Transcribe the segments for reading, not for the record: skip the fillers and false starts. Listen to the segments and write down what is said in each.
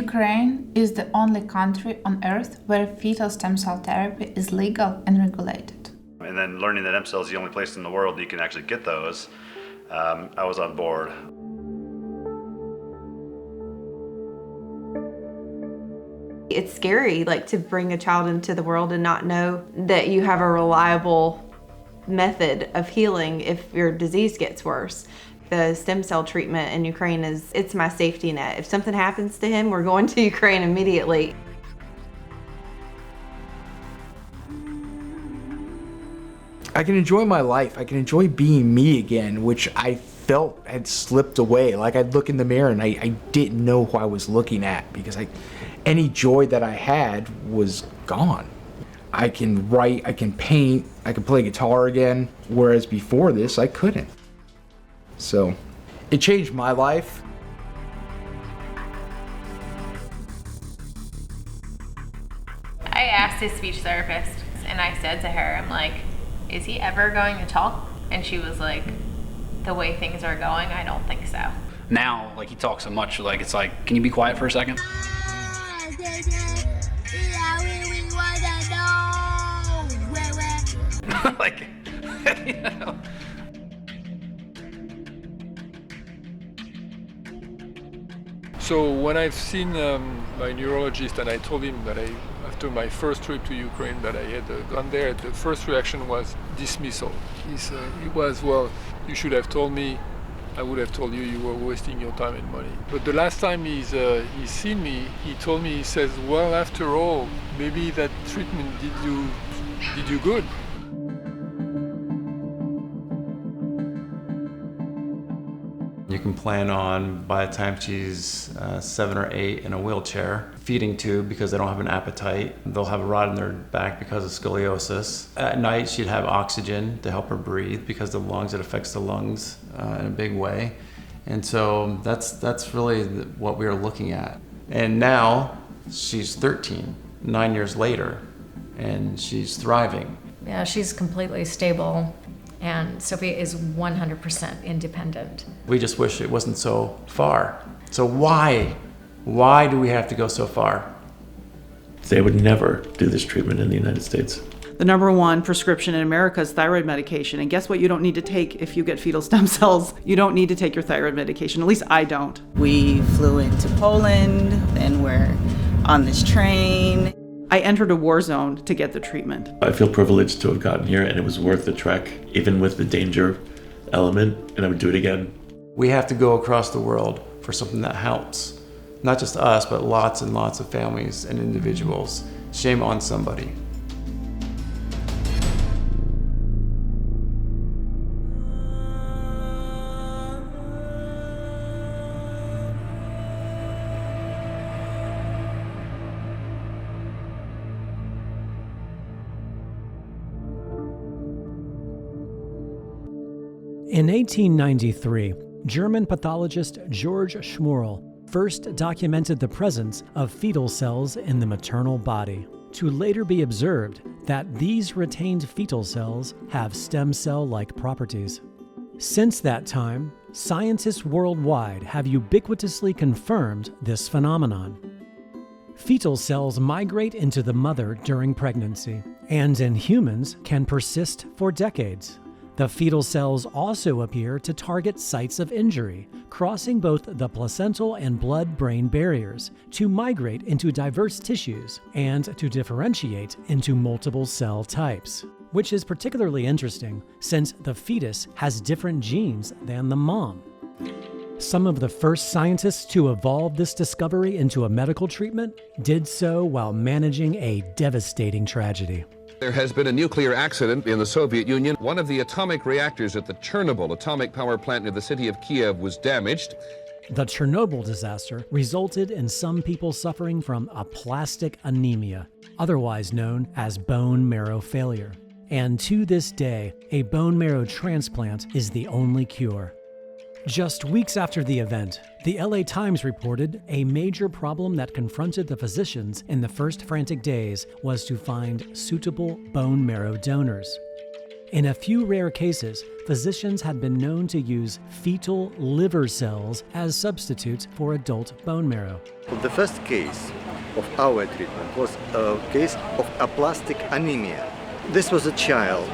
Ukraine is the only country on earth where fetal stem cell therapy is legal and regulated. And then learning that stem cells is the only place in the world you can actually get those, I was on board. It's scary, to bring a child into the world and not know that you have a reliable method of healing if your disease gets worse. The stem cell treatment in Ukraine it's my safety net. If something happens to him, we're going to Ukraine immediately. I can enjoy my life. I can enjoy being me again, which I felt had slipped away. I'd look in the mirror and I didn't know who I was looking at because any joy that I had was gone. I can write, I can paint, I can play guitar again, whereas before this, I couldn't. So, it changed my life. I asked his speech therapist and I said to her, I'm like, is he ever going to talk? And she was like, the way things are going, I don't think so. Now, he talks so much, it's like, can you be quiet for a second? You know. So when I've seen my neurologist and I told him that after my first trip to Ukraine that I had gone there, the first reaction was dismissal. He was, well, you should have told me, I would have told you you were wasting your time and money. But the last time he's seen me, he told me, he says, well, after all, maybe that treatment did you good. You can plan on, by the time she's 7 or 8 in a wheelchair, feeding tube because they don't have an appetite. They'll have a rod in their back because of scoliosis. At night, she'd have oxygen to help her breathe because of the lungs, it affects the lungs in a big way. And so that's really what we were looking at. And now she's 13, 9 years later, and she's thriving. Yeah, she's completely stable. And Sophia is 100% independent. We just wish it wasn't so far. So why do we have to go so far? They would never do this treatment in the United States. The number one prescription in America is thyroid medication. And guess what you don't need to take if you get fetal stem cells? You don't need to take your thyroid medication. At least I don't. We flew into Poland, and we're on this train. I entered a war zone to get the treatment. I feel privileged to have gotten here, and it was worth the trek, even with the danger element, and I would do it again. We have to go across the world for something that helps. Not just us, but lots and lots of families and individuals. Shame on somebody. In 1893, German pathologist George Schmorl first documented the presence of fetal cells in the maternal body, to later be observed that these retained fetal cells have stem cell-like properties. Since that time, scientists worldwide have ubiquitously confirmed this phenomenon. Fetal cells migrate into the mother during pregnancy, and in humans can persist for decades. The fetal cells also appear to target sites of injury, crossing both the placental and blood-brain barriers to migrate into diverse tissues and to differentiate into multiple cell types, which is particularly interesting since the fetus has different genes than the mom. Some of the first scientists to evolve this discovery into a medical treatment did so while managing a devastating tragedy. There has been a nuclear accident in the Soviet Union. One of the atomic reactors at the Chernobyl atomic power plant near the city of Kiev was damaged. The Chernobyl disaster resulted in some people suffering from aplastic anemia, otherwise known as bone marrow failure. And to this day, a bone marrow transplant is the only cure. Just weeks after the event, the LA Times reported a major problem that confronted the physicians in the first frantic days was to find suitable bone marrow donors. In a few rare cases, physicians had been known to use fetal liver cells as substitutes for adult bone marrow. The first case of our treatment was a case of aplastic anemia. This was a child,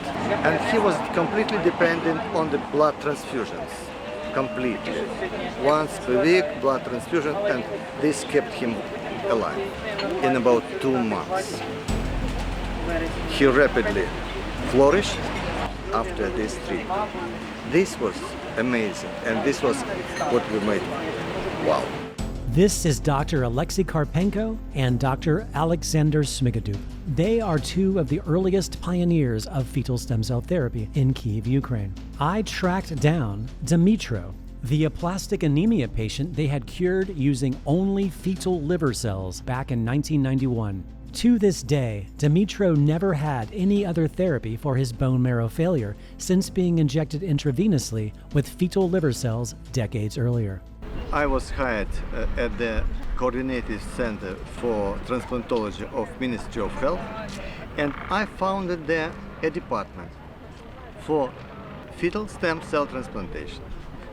and he was completely dependent on the blood transfusions. Completely. Once per week, blood transfusion, and this kept him alive. In about 2 months, he rapidly flourished after this treatment. This was amazing, and this was what we made. Wow. This is Dr. Alexei Karpenko and Dr. Alexander Smigadoop. They are two of the earliest pioneers of fetal stem cell therapy in Kyiv, Ukraine. I tracked down Dmytro, the aplastic anemia patient they had cured using only fetal liver cells back in 1991. To this day, Dmytro never had any other therapy for his bone marrow failure since being injected intravenously with fetal liver cells decades earlier. I was hired at the Coordinated Center for Transplantology of Ministry of Health, and I founded there a department for fetal stem cell transplantation.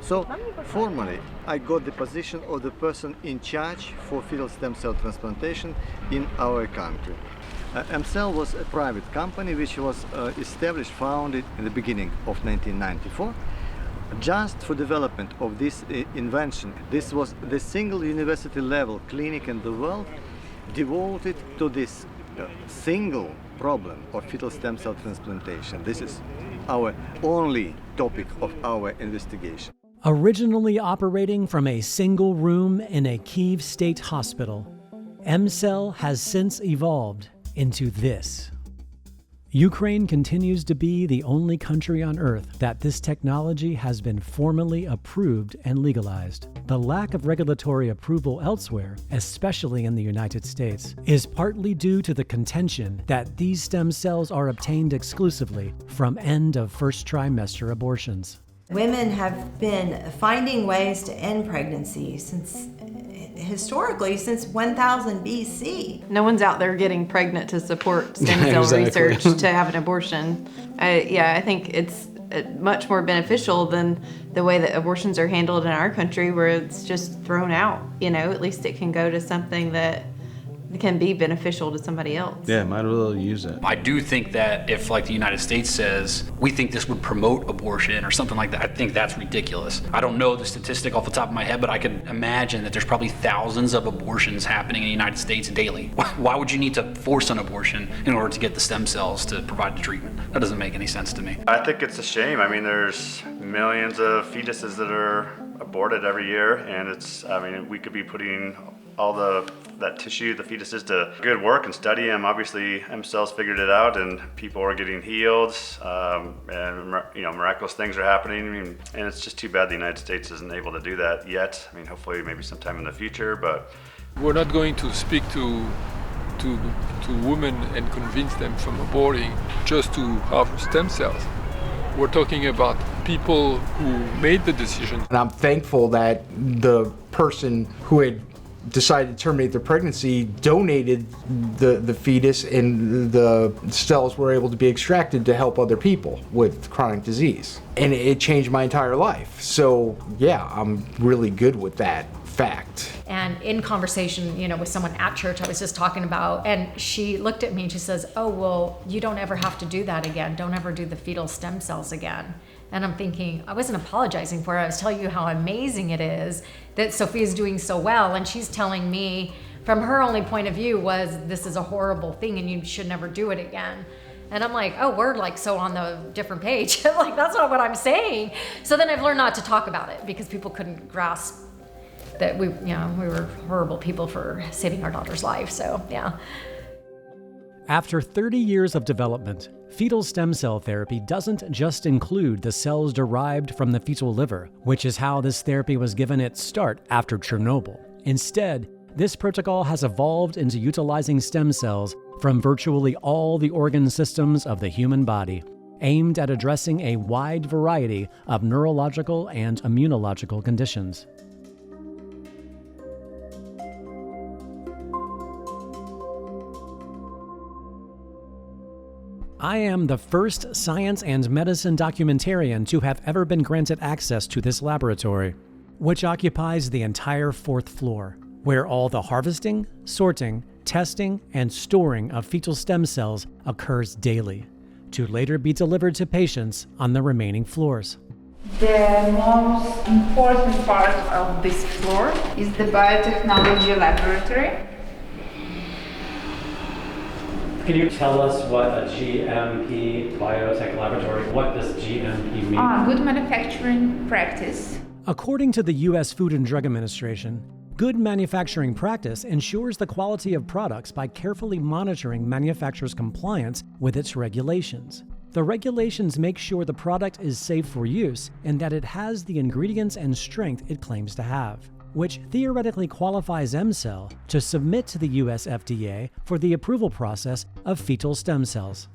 So formally, I got the position of the person in charge for fetal stem cell transplantation in our country. MCell was a private company which was established, founded in the beginning of 1994. Just for development of this invention. This was the single university level clinic in the world devoted to this single problem of fetal stem cell transplantation. This is our only topic of our investigation. Originally operating from a single room in a Kyiv state hospital, MCell has since evolved into this. Ukraine continues to be the only country on Earth that this technology has been formally approved and legalized. The lack of regulatory approval elsewhere, especially in the United States, is partly due to the contention that these stem cells are obtained exclusively from end of first trimester abortions. Women have been finding ways to end pregnancy historically since 1000 BC. No one's out there getting pregnant to support stem cell research to have an abortion. I think it's much more beneficial than the way that abortions are handled in our country, where it's just thrown out. At least it can go to something that can be beneficial to somebody else. Yeah, might as well use it. I do think that if the United States says, we think this would promote abortion or something like that, I think that's ridiculous. I don't know the statistic off the top of my head, but I can imagine that there's probably thousands of abortions happening in the United States daily. Why would you need to force an abortion in order to get the stem cells to provide the treatment? That doesn't make any sense to me. I think it's a shame. There's millions of fetuses that are aborted every year, and we could be putting all that tissue, the fetuses, to good work and study them. Obviously, MCell's figured it out, and people are getting healed, and miraculous things are happening. And it's just too bad the United States isn't able to do that yet. Hopefully, maybe sometime in the future. But we're not going to speak to women and convince them from aborting just to have stem cells. We're talking about people who made the decision. And I'm thankful that the person who had decided to terminate their pregnancy donated the fetus, and the cells were able to be extracted to help other people with chronic disease. And it changed my entire life. So yeah, I'm really good with that fact. And in conversation, with someone at church, I was just talking about, and she looked at me and she says, oh, well, you don't ever have to do that again. Don't ever do the fetal stem cells again. And I'm thinking, I wasn't apologizing for it. I was telling you how amazing it is that Sophia's doing so well. And she's telling me, from her only point of view, was this is a horrible thing and you should never do it again. And I'm like, oh, we're so on the different page. That's not what I'm saying. So then I've learned not to talk about it because people couldn't grasp that we were horrible people for saving our daughter's life. So yeah. After 30 years of development, fetal stem cell therapy doesn't just include the cells derived from the fetal liver, which is how this therapy was given its start after Chernobyl. Instead, this protocol has evolved into utilizing stem cells from virtually all the organ systems of the human body, aimed at addressing a wide variety of neurological and immunological conditions. I am the first science and medicine documentarian to have ever been granted access to this laboratory, which occupies the entire 4th floor, where all the harvesting, sorting, testing, and storing of fetal stem cells occurs daily, to later be delivered to patients on the remaining floors. The most important part of this floor is the biotechnology laboratory. Can you tell us what a GMP biotech laboratory, what does GMP mean? Good manufacturing practice. According to the U.S. Food and Drug Administration, good manufacturing practice ensures the quality of products by carefully monitoring manufacturers' compliance with its regulations. The regulations make sure the product is safe for use and that it has the ingredients and strength it claims to have, which theoretically qualifies M-Cell to submit to the US FDA for the approval process of fetal stem cells.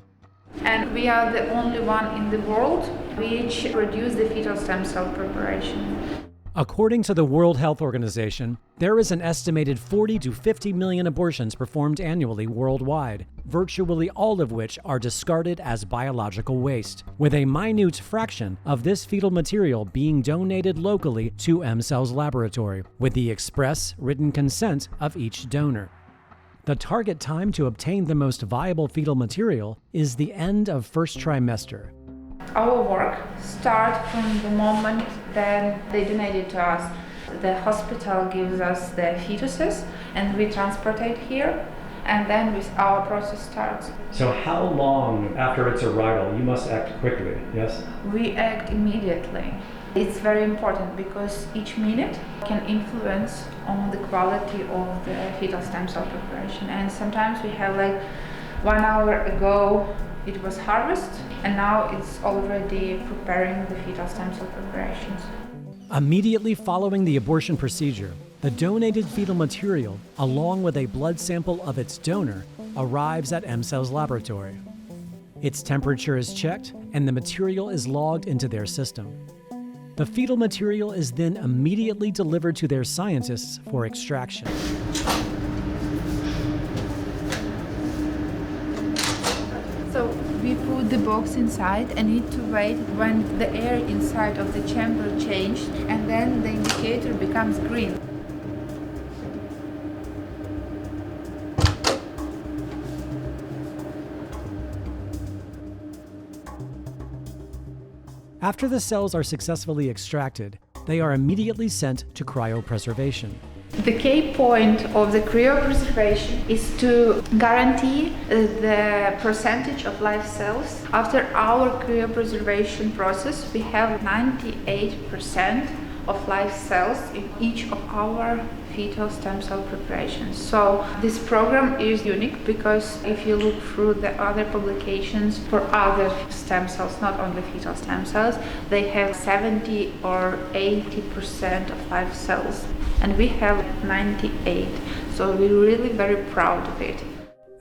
And we are the only one in the world which produce the fetal stem cell preparation. According to the World Health Organization, there is an estimated 40 to 50 million abortions performed annually worldwide, virtually all of which are discarded as biological waste, with a minute fraction of this fetal material being donated locally to M-Cell's laboratory, with the express written consent of each donor. The target time to obtain the most viable fetal material is the end of first trimester. Our work starts from the moment that they donate it to us. The hospital gives us the fetuses and we transport it here, and then our process starts. So how long after its arrival you must act quickly, yes? We act immediately. It's very important because each minute can influence on the quality of the fetal stem cell preparation. And sometimes we have 1 hour ago it was harvest, and now it's already preparing the fetal stem cell preparations. Immediately following the abortion procedure, the donated fetal material, along with a blood sample of its donor, arrives at M-Cell's laboratory. Its temperature is checked, and the material is logged into their system. The fetal material is then immediately delivered to their scientists for extraction. So we put the box inside and need to wait when the air inside of the chamber changed, and then the indicator becomes green. After the cells are successfully extracted, they are immediately sent to cryopreservation. The key point of the cryopreservation is to guarantee the percentage of live cells. After our cryopreservation process, we have 98% of live cells in each of our fetal stem cell preparations. So this program is unique because if you look through the other publications for other stem cells, not only fetal stem cells, they have 70 or 80% of live cells, and we have 98. So we're really very proud of it.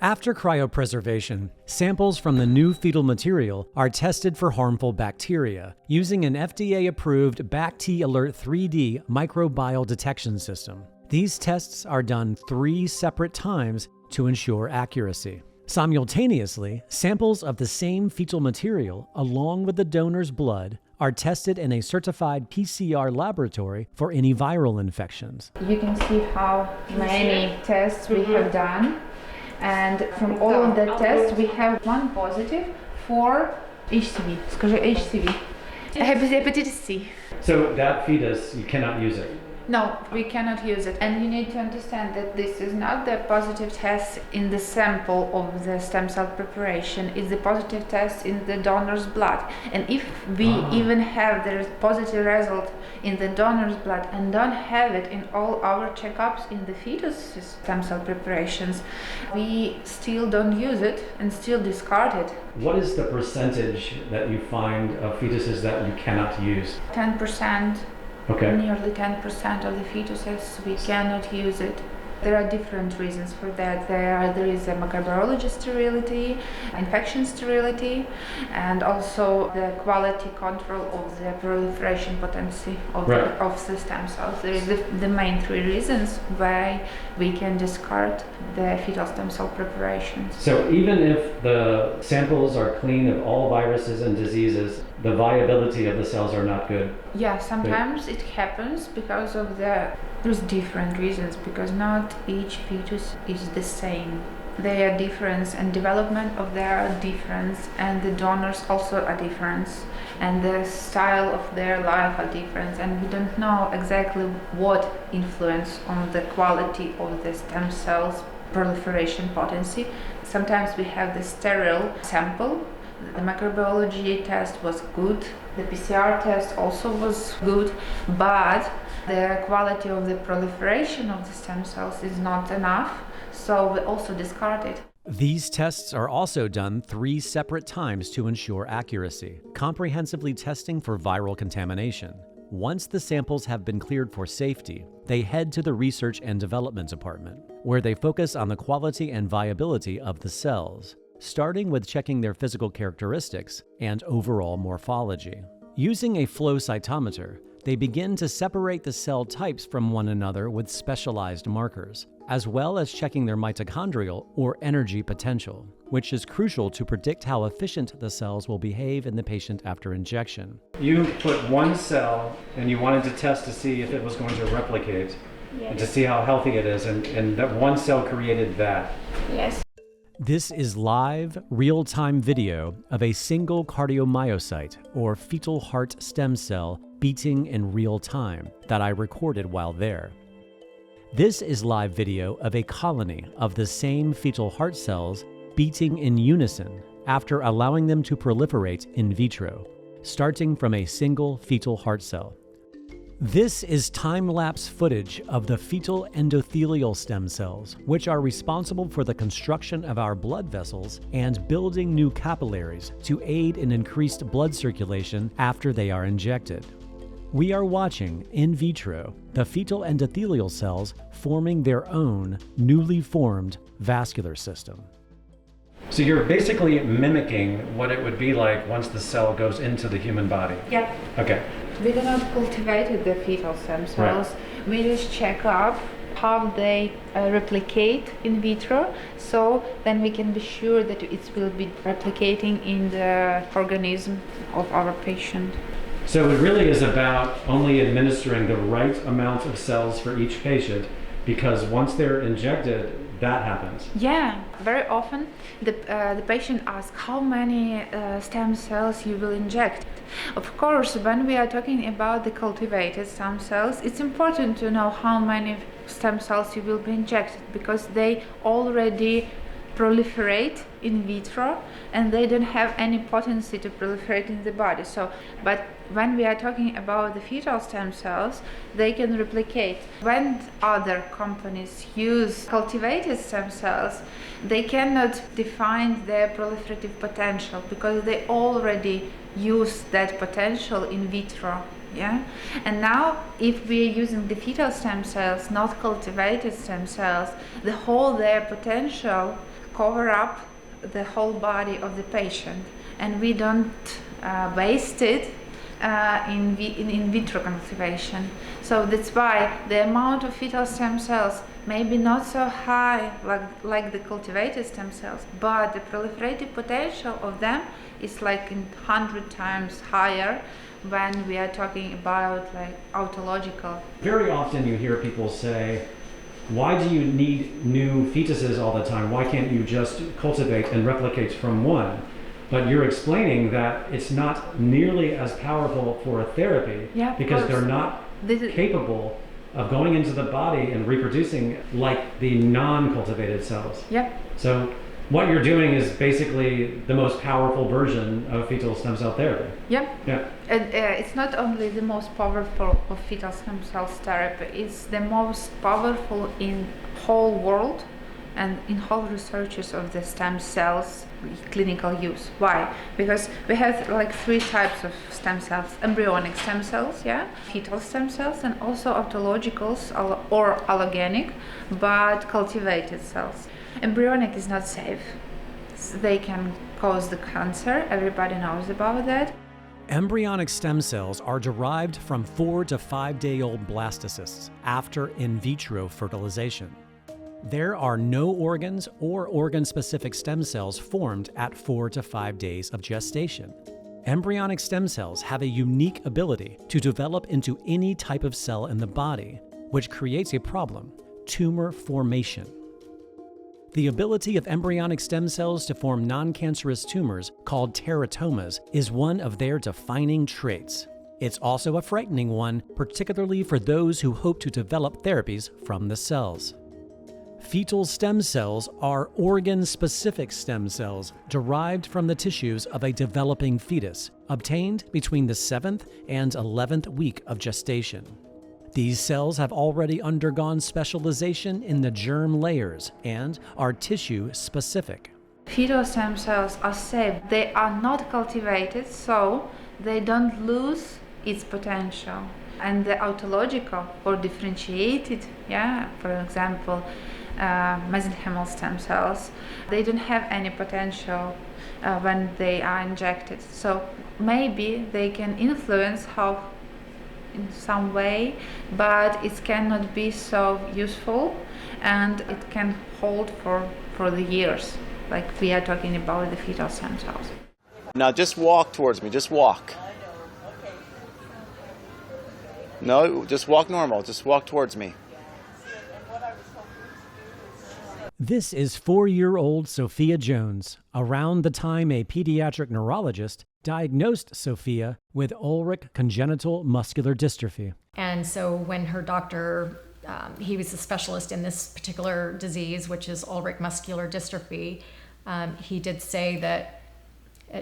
After cryopreservation, samples from the new fetal material are tested for harmful bacteria using an FDA-approved BacT-Alert 3D microbial detection system. These tests are done 3 separate times to ensure accuracy. Simultaneously, samples of the same fetal material, along with the donor's blood, are tested in a certified PCR laboratory for any viral infections. You can see how many tests we have done. And from all of the tests, we have 1 positive for HCV. Скажи HCV. Hepatitis C. So that fetus, you cannot use it? No, we cannot use it. And you need to understand that this is not the positive test in the sample of the stem cell preparation. It's the positive test in the donor's blood. And if we even have the positive result in the donor's blood and don't have it in all our checkups in the fetus stem cell preparations, we still don't use it and still discard it. What is the percentage that you find of fetuses that you cannot use? 10%. Okay. Nearly 10% of the fetuses, we cannot use it. There are different reasons for that. There is a microbiology sterility, infection sterility, and also the quality control of the proliferation potency of the stem cells. There is the main three reasons why we can discard the fetal stem cell preparations. So even if the samples are clean of all viruses and diseases, the viability of the cells are not good? Yeah, sometimes it happens because of there's different reasons, because not each fetus is the same. They are different, and development of their difference, and the donors also are different, and the style of their life are different, and we don't know exactly what influence on the quality of the stem cells proliferation potency. Sometimes we have the sterile sample. The microbiology test was good, the PCR test also was good, but the quality of the proliferation of the stem cells is not enough, so we also discard it. These tests are also done 3 separate times to ensure accuracy, comprehensively testing for viral contamination. Once the samples have been cleared for safety, they head to the Research and Development Department, where they focus on the quality and viability of the cells, starting with checking their physical characteristics and overall morphology. Using a flow cytometer, they begin to separate the cell types from one another with specialized markers, as well as checking their mitochondrial or energy potential, which is crucial to predict how efficient the cells will behave in the patient after injection. You put one cell and you wanted to test to see if it was going to replicate, and to see how healthy it is, and that one cell created that. Yes. This is live, real-time video of a single cardiomyocyte, or fetal heart stem cell, beating in real time that I recorded while there. This is live video of a colony of the same fetal heart cells beating in unison after allowing them to proliferate in vitro, starting from a single fetal heart cell. This is time-lapse footage of the fetal endothelial stem cells, which are responsible for the construction of our blood vessels and building new capillaries to aid in increased blood circulation after they are injected. We are watching, in vitro, the fetal endothelial cells forming their own newly formed vascular system. So you're basically mimicking what it would be like once the cell goes into the human body? Yeah. Okay. We do not cultivate the fetal stem cells. Right. We just check up how they replicate in vitro, so then we can be sure that it will be replicating in the organism of our patient. So it really is about only administering the right amount of cells for each patient, because once they're injected, that happens. Yeah, very often the patient asks how many stem cells you will inject. Of course, when we are talking about the cultivated stem cells, it's important to know how many stem cells you will be injected, because they already proliferate in vitro and they don't have any potency to proliferate in the body. So, but when we are talking about the fetal stem cells, they can replicate. When other companies use cultivated stem cells, they cannot define their proliferative potential because they already use that potential in vitro. Yeah, and now if we are using the fetal stem cells, not cultivated stem cells, the whole their potential cover up the whole body of the patient, and we don't waste it in vitro cultivation. So that's why the amount of fetal stem cells may be not so high like the cultivated stem cells, but the proliferative potential of them is like 100 times higher when we are talking about like autological. Very often you hear people say, why do you need new fetuses all the time? Why can't you just cultivate and replicate from one? But you're explaining that it's not nearly as powerful for a therapy, because they're not capable of going into the body and reproducing like the non-cultivated cells. Yeah. So what you're doing is basically the most powerful version of fetal stem cell therapy. Yeah. Yeah. And it's not only the most powerful of fetal stem cell therapy, it's the most powerful in whole world, and in whole researches of the stem cells clinical use. Why? Because we have like 3 types of stem cells: embryonic stem cells, fetal stem cells, and also autologicals or allogenic, but cultivated cells. Embryonic is not safe. They can cause the cancer. Everybody knows about that. Embryonic stem cells are derived from 4 to 5 day old blastocysts after in vitro fertilization. There are no organs or organ-specific stem cells formed at 4 to 5 days of gestation. Embryonic stem cells have a unique ability to develop into any type of cell in the body, which creates a problem: tumor formation. The ability of embryonic stem cells to form non-cancerous tumors, called teratomas, is one of their defining traits. It's also a frightening one, particularly for those who hope to develop therapies from the cells. Fetal stem cells are organ-specific stem cells derived from the tissues of a developing fetus, obtained between the 7th and 11th week of gestation. These cells have already undergone specialization in the germ layers and are tissue-specific. Fetal stem cells are safe. They are not cultivated, so they don't lose its potential. And the autological or differentiated, for example, mesenchymal stem cells, they don't have any potential when they are injected. So maybe they can influence how in some way, but it cannot be so useful, and it can hold for the years, like we are talking about the fetal stem cells. Now just walk towards me, just walk. No, just walk normal, just walk towards me. This is 4-year-old Sophia Jones, around the time a pediatric neurologist diagnosed Sophia with Ulrich congenital muscular dystrophy. And so when her doctor, he was a specialist in this particular disease, which is Ulrich muscular dystrophy, he did say that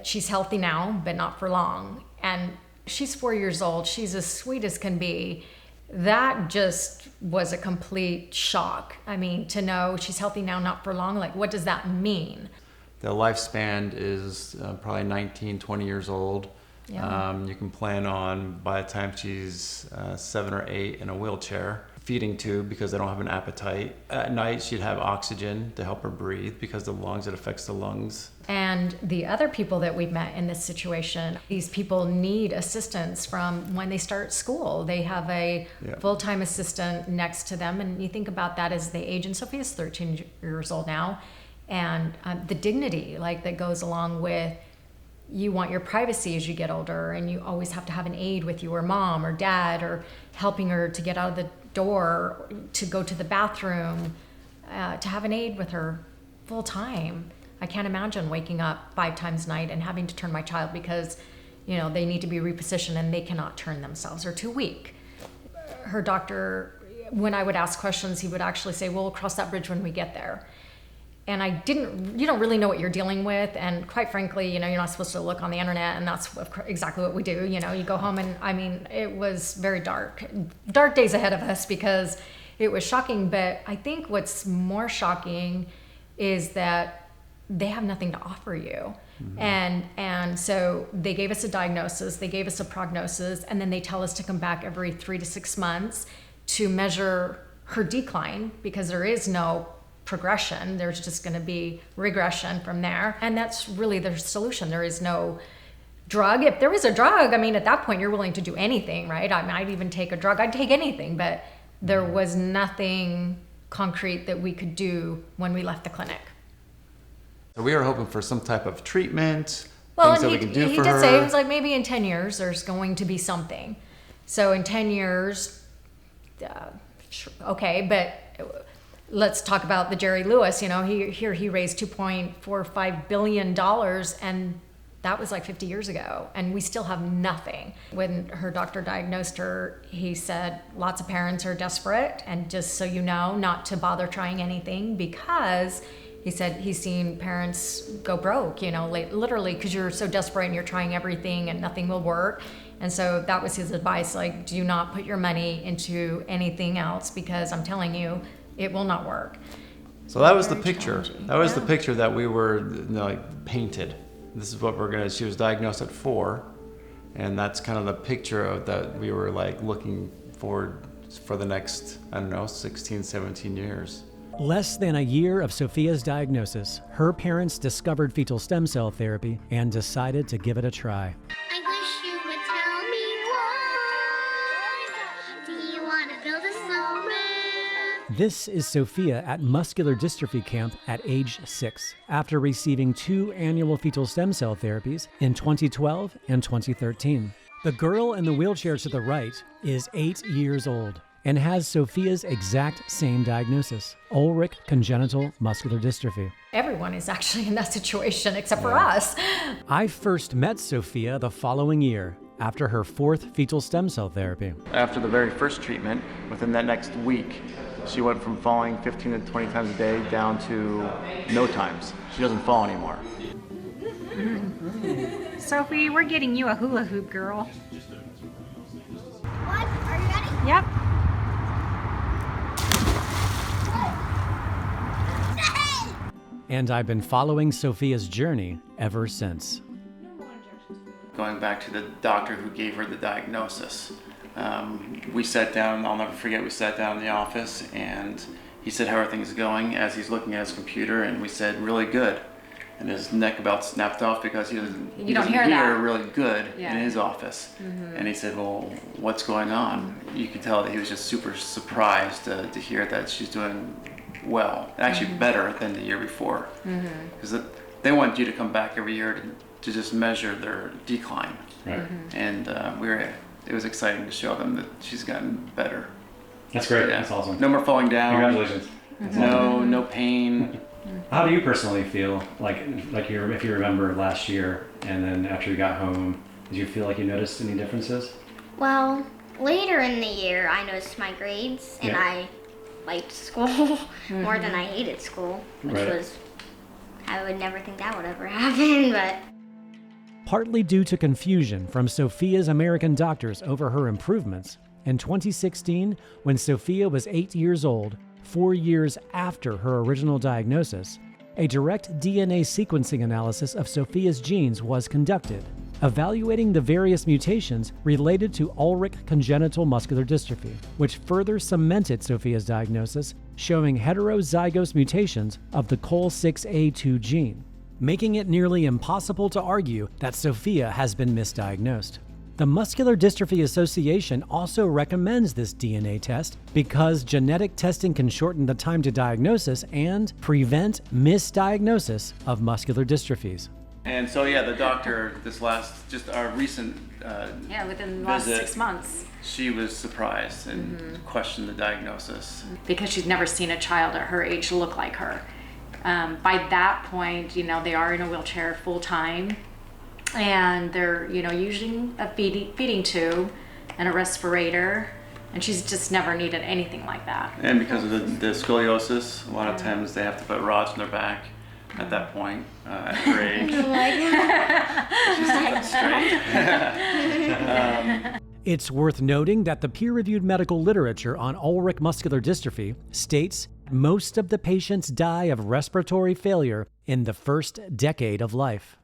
she's healthy now, but not for long. And she's 4 years old. She's as sweet as can be. That just was a complete shock. I mean, to know she's healthy now, not for long, like what does that mean? The lifespan is probably 19, 20 years old. Yeah. You can plan on, by the time she's 7 or 8, in a wheelchair, feeding tube because they don't have an appetite. At night, she'd have oxygen to help her breathe because the lungs, it affects the lungs. And the other people that we've met in this situation, these people need assistance from when they start school. They have a full-time assistant next to them, and you think about that as they age, and Sophia's 13 years old now, and the dignity that goes along with, you want your privacy as you get older, and you always have to have an aide with you, or mom or dad, or helping her to get out of the door, to go to the bathroom, to have an aide with her full time. I can't imagine waking up 5 times a night and having to turn my child because, they need to be repositioned and they cannot turn themselves, or too weak. Her doctor, when I would ask questions, he would actually say, "We'll cross that bridge when we get there." And you don't really know what you're dealing with. And quite frankly, you're not supposed to look on the internet, and that's exactly what we do. You go home, and it was very dark days ahead of us because it was shocking. But I think what's more shocking is that they have nothing to offer you. Mm-hmm. And so they gave us a diagnosis, they gave us a prognosis, and then they tell us to come back every 3 to 6 months to measure her decline, because there is no progression. There's just going to be regression from there. And that's really their solution. There is no drug. If there was a drug, at that point you're willing to do anything, right? I'd even take a drug. I'd take anything, but there was nothing concrete that we could do when we left the clinic. So we were hoping for some type of treatment, well, things that we can do for her. He did say, it was like maybe in 10 years there's going to be something. So in 10 years, okay, but let's talk about the Jerry Lewis. He raised $2.45 billion, and that was like 50 years ago, and we still have nothing. When her doctor diagnosed her, he said lots of parents are desperate, and just so you know, not to bother trying anything, because he said he's seen parents go broke, literally, because you're so desperate and you're trying everything and nothing will work. And so that was his advice, do not put your money into anything else, because I'm telling you, it will not work. So that was the picture. That was the picture that we were like painted. This is what we're gonna. She was diagnosed at 4, and that's kind of the picture of that we were like looking forward for the next, I don't know, 16, 17 years. Less than a year of Sophia's diagnosis, her parents discovered fetal stem cell therapy and decided to give it a try. I wish you would tell me why. Do you want to build a snowman? This is Sophia at muscular dystrophy camp at age 6, after receiving 2 annual fetal stem cell therapies in 2012 and 2013. The girl in the wheelchair to the right is 8 years old and has Sophia's exact same diagnosis, Ulrich congenital muscular dystrophy. Everyone is actually in that situation except for us. I first met Sophia the following year after her 4th fetal stem cell therapy. After the very first treatment, within that next week, she went from falling 15 to 20 times a day down to no times. She doesn't fall anymore. Sophie, we're getting you a hula hoop, girl. What? Are you ready? Yep. And I've been following Sophia's journey ever since. Going back to the doctor who gave her the diagnosis, we sat down, I'll never forget, we sat down in the office and he said how everything's going as he's looking at his computer, and we said really good. And his neck about snapped off because he doesn't hear really good in his office. Mm-hmm. And he said, well, what's going on? You could tell that he was just super surprised to hear that she's doing well, and actually better than the year before. Because they want you to come back every year to just measure their decline. Right. And it was exciting to show them that she's gotten better. That's great. Yeah. That's awesome. No more falling down. Congratulations. No pain. How do you personally feel? If you remember last year, and then after you got home, did you feel like you noticed any differences? Well, later in the year, I noticed my grades, and I liked school more than I hated school, which was, I would never think that would ever happen, but. Partly due to confusion from Sophia's American doctors over her improvements, in 2016, when Sophia was 8 years old, 4 years after her original diagnosis, a direct DNA sequencing analysis of Sophia's genes was conducted, evaluating the various mutations related to Ulrich congenital muscular dystrophy, which further cemented Sophia's diagnosis, showing heterozygous mutations of the COL6A2 gene, making it nearly impossible to argue that Sophia has been misdiagnosed. The Muscular Dystrophy Association also recommends this DNA test because genetic testing can shorten the time to diagnosis and prevent misdiagnosis of muscular dystrophies. And so, the doctor, just our recent within the last visit, 6 months. She was surprised and questioned the diagnosis. Because she's never seen a child at her age look like her. By that point, they are in a wheelchair full time. And they're, using a feeding tube and a respirator, and she's just never needed anything like that. And because of the scoliosis, a lot of times they have to put rods in their back at that point, at her age. She's straight. It's worth noting that the peer-reviewed medical literature on Ulrich muscular dystrophy states most of the patients die of respiratory failure in the first decade of life.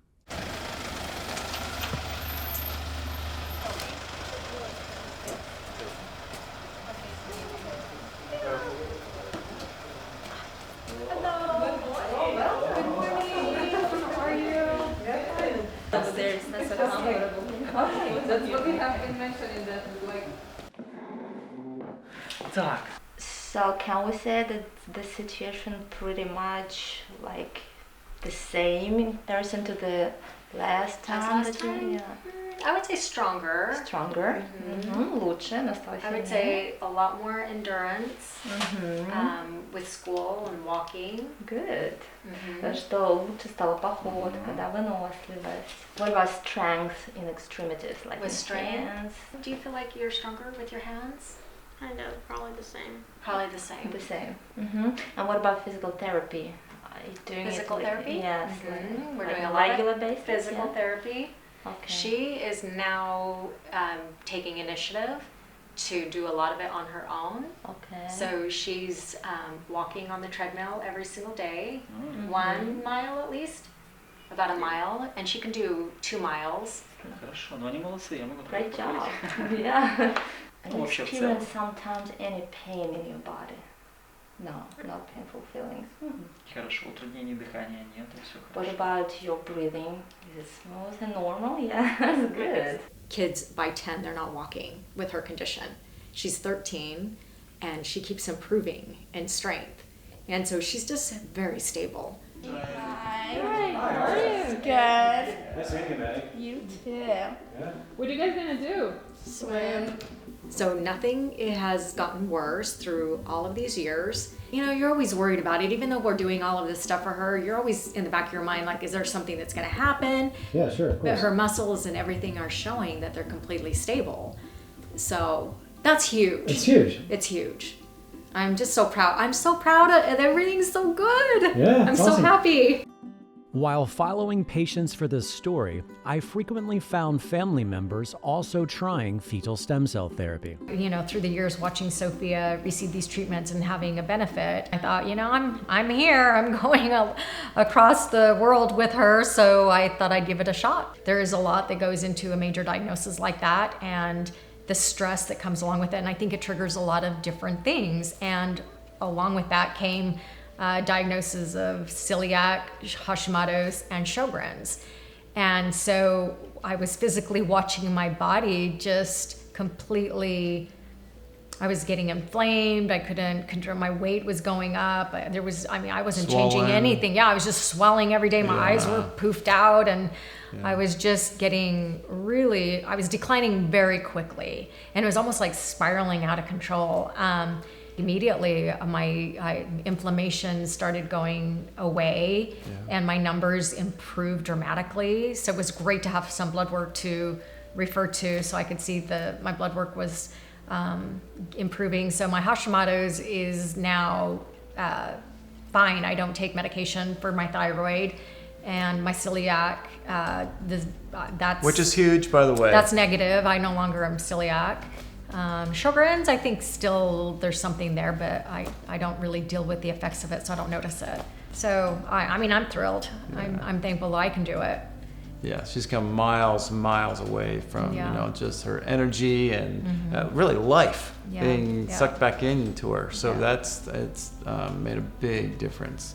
So can we say that the situation pretty much like the same in comparison to the last time? I would say stronger. Stronger. Лучше, I would say a lot more endurance with school and walking. Good. Что лучше стала походка, да, выносливость. What about strength in extremities, like with in strength? hands? Do you feel like you're stronger with your hands? Kind of, probably the same. Probably the same. The same. And what about physical therapy? Are you doing Physical it therapy? Yes. We're like doing a regular lot of basis. physical therapy. Okay. She is now taking initiative to do a lot of it on her own. Okay. So she's walking on the treadmill every single day, Mm-hmm. 1 mile at least, about a mile, and she can do 2 miles. Хорошо, но они молодцы, я могу Great только job. поверить. Yeah. And Ну, you вообще в experience целом. sometimes any pain in your body? No, no painful feelings. Хорошо, утруднений дыхания нет, и все What хорошо. about your breathing? Is it smooth and normal? Yeah, that's good. Kids by 10, they're not walking with her condition. She's 13 and she keeps improving in strength. And so she's just very stable. Hi. How are you? Good. Nice seeing you, Maddie. You too. Yeah. What are you guys gonna do? Swim. So nothing has gotten worse through all of these years. You know, you're always worried about it. Even though we're doing all of this stuff for her, you're always in the back of your mind, like, is there something that's going to happen? Yeah, sure, of But course. her muscles and everything are showing that they're completely stable. So that's huge. It's huge. It's huge. I'm just so proud. I'm so proud of everything's so good. Yeah, I'm it's so awesome. happy. While following patients for this story, I frequently found family members also trying fetal stem cell therapy. You know, through the years watching Sophia receive these treatments and having a benefit, I thought, you know, I'm here. I'm going across the world with her, so I thought I'd give it a shot. There is a lot that goes into a major diagnosis like that, and the stress that comes along with it. And I think it triggers a lot of different things. And along with that came diagnosis of celiac, Hashimoto's, and Sjogren's. And so I was physically watching my body just completely, I was getting inflamed. I couldn't control, my weight was going up. I wasn't changing Swollen. anything. Yeah, I was just swelling every day. My eyes Yeah. were poofed out, and I was just getting I was declining very quickly. And it was almost like spiraling out of control. Immediately, my inflammation started going away, and my numbers improved dramatically. So it was great to have some blood work to refer to, so I could see my blood work was improving. So my Hashimoto's is now fine. I don't take medication for my thyroid, and my celiac, that's Which is huge, by the way. That's negative. I no longer am celiac. Sjogren's, I think still there's something there, but I don't really deal with the effects of it, so I don't notice it. So I mean, I'm thrilled. I'm thankful that I can do it. Yeah, she's come miles and miles away from Yeah. you know, just her energy and really life being sucked back into her. So it's made a big difference.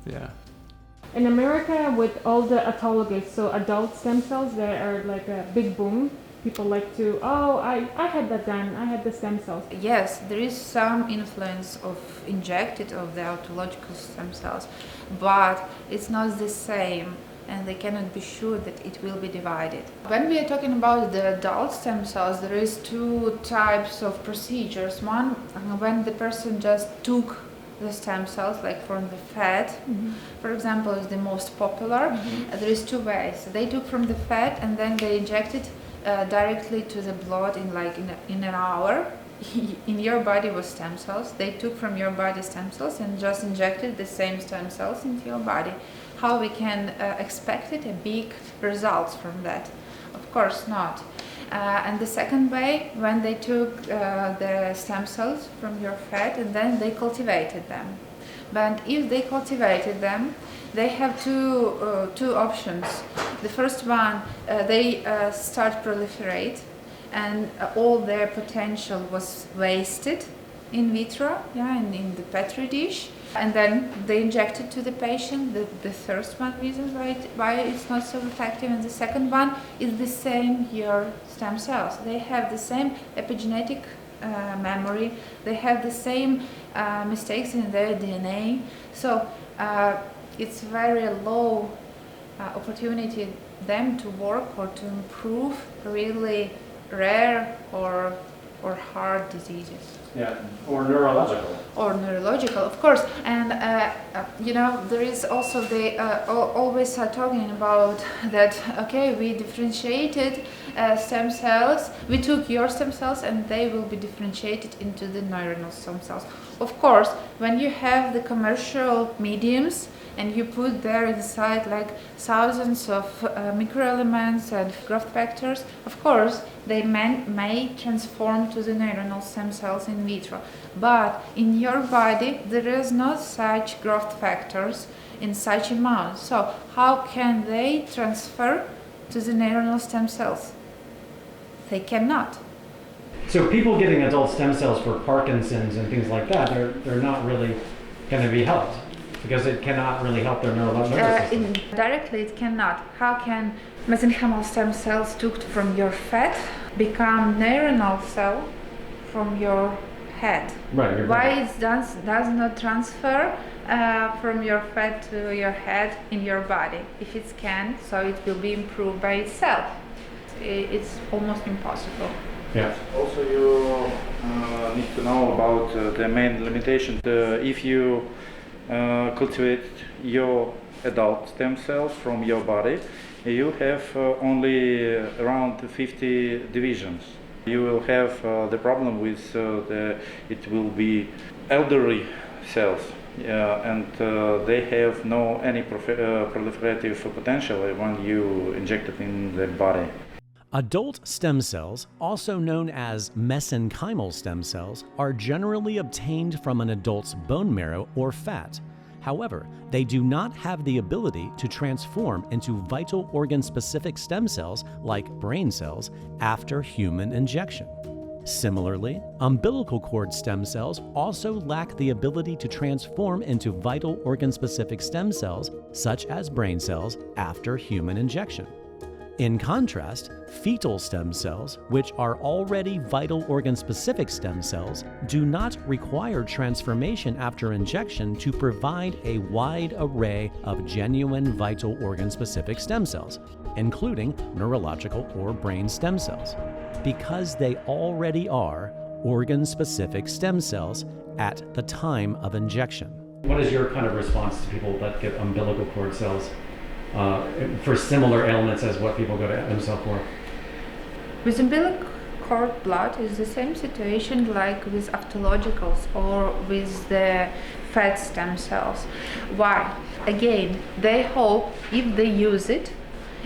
Yeah. In America, with all the autologous, so adult stem cells, they are like a big boom. People like to, I had that done, I had the stem cells. Yes, there is some influence of injected of the autological stem cells, but it's not the same, and they cannot be sure that it will be divided. When we are talking about the adult stem cells, there is 2 types of procedures. One, when the person just took the stem cells, like from the fat, for example, is the most popular. There is 2 ways. They took from the fat and then they injected directly to the blood in an hour. In your body was stem cells. They took from your body stem cells and just injected the same stem cells into your body. How we can expect a big results from that? Of course not. And the second way, when they took the stem cells from your fat and then they cultivated them. But if they cultivated them, they have two options. The first one, they start proliferate, and all their potential was wasted in vitro, in the petri dish, and then they inject it to the patient. The first one reason why it's not so effective, and the second one is the same your stem cells. They have the same epigenetic memory. They have the same mistakes in their DNA. So it's very low opportunity them to work or to improve really rare or hard diseases. Yeah, or neurological. Or neurological, of course. And there is also they always are talking about that. Okay, we differentiated stem cells. We took your stem cells, and they will be differentiated into the neuronal stem cells. Of course, when you have the commercial mediums, and you put there inside like thousands of microelements and growth factors, of course they may transform to the neuronal stem cells in vitro. But in your body there is no such growth factors in such amount. So how can they transfer to the neuronal stem cells? They cannot. So people getting adult stem cells for Parkinson's and things like that, they're not really going to be helped because it cannot really help their nervous system. Directly it cannot. How can mesenchymal stem cells took from your fat become neuronal cell from your head? Right. Why it does not transfer from your fat to your head in your body? If it can, so it will be improved by itself. It's almost impossible. Yeah. Also, you need to know about the main limitation. If you cultivate your adult stem cells from your body, you have only around 50 divisions. You will have the problem with it will be elderly cells, and they have no any proliferative potential when you inject it in the body. Adult stem cells, also known as mesenchymal stem cells, are generally obtained from an adult's bone marrow or fat. However, they do not have the ability to transform into vital organ-specific stem cells like brain cells after human injection. Similarly, umbilical cord stem cells also lack the ability to transform into vital organ-specific stem cells such as brain cells after human injection. In contrast, fetal stem cells, which are already vital organ-specific stem cells, do not require transformation after injection to provide a wide array of genuine vital organ-specific stem cells, including neurological or brain stem cells, because they already are organ-specific stem cells at the time of injection. What is your kind of response to people that get umbilical cord cells? For similar ailments as what people go to themselves for? With umbilical cord blood is the same situation like with autologicals or with the fat stem cells. Why? Again, they hope if they use it,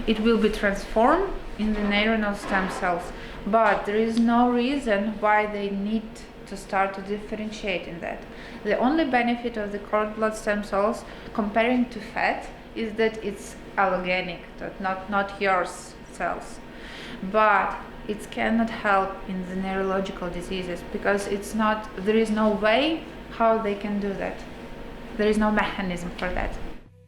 it will be transformed in the neuronal stem cells. But there is no reason why they need to start to differentiate in that. The only benefit of the cord blood stem cells comparing to fat is that it's allogenic, not yours cells. But it cannot help in the neurological diseases because there is no way how they can do that. There is no mechanism for that.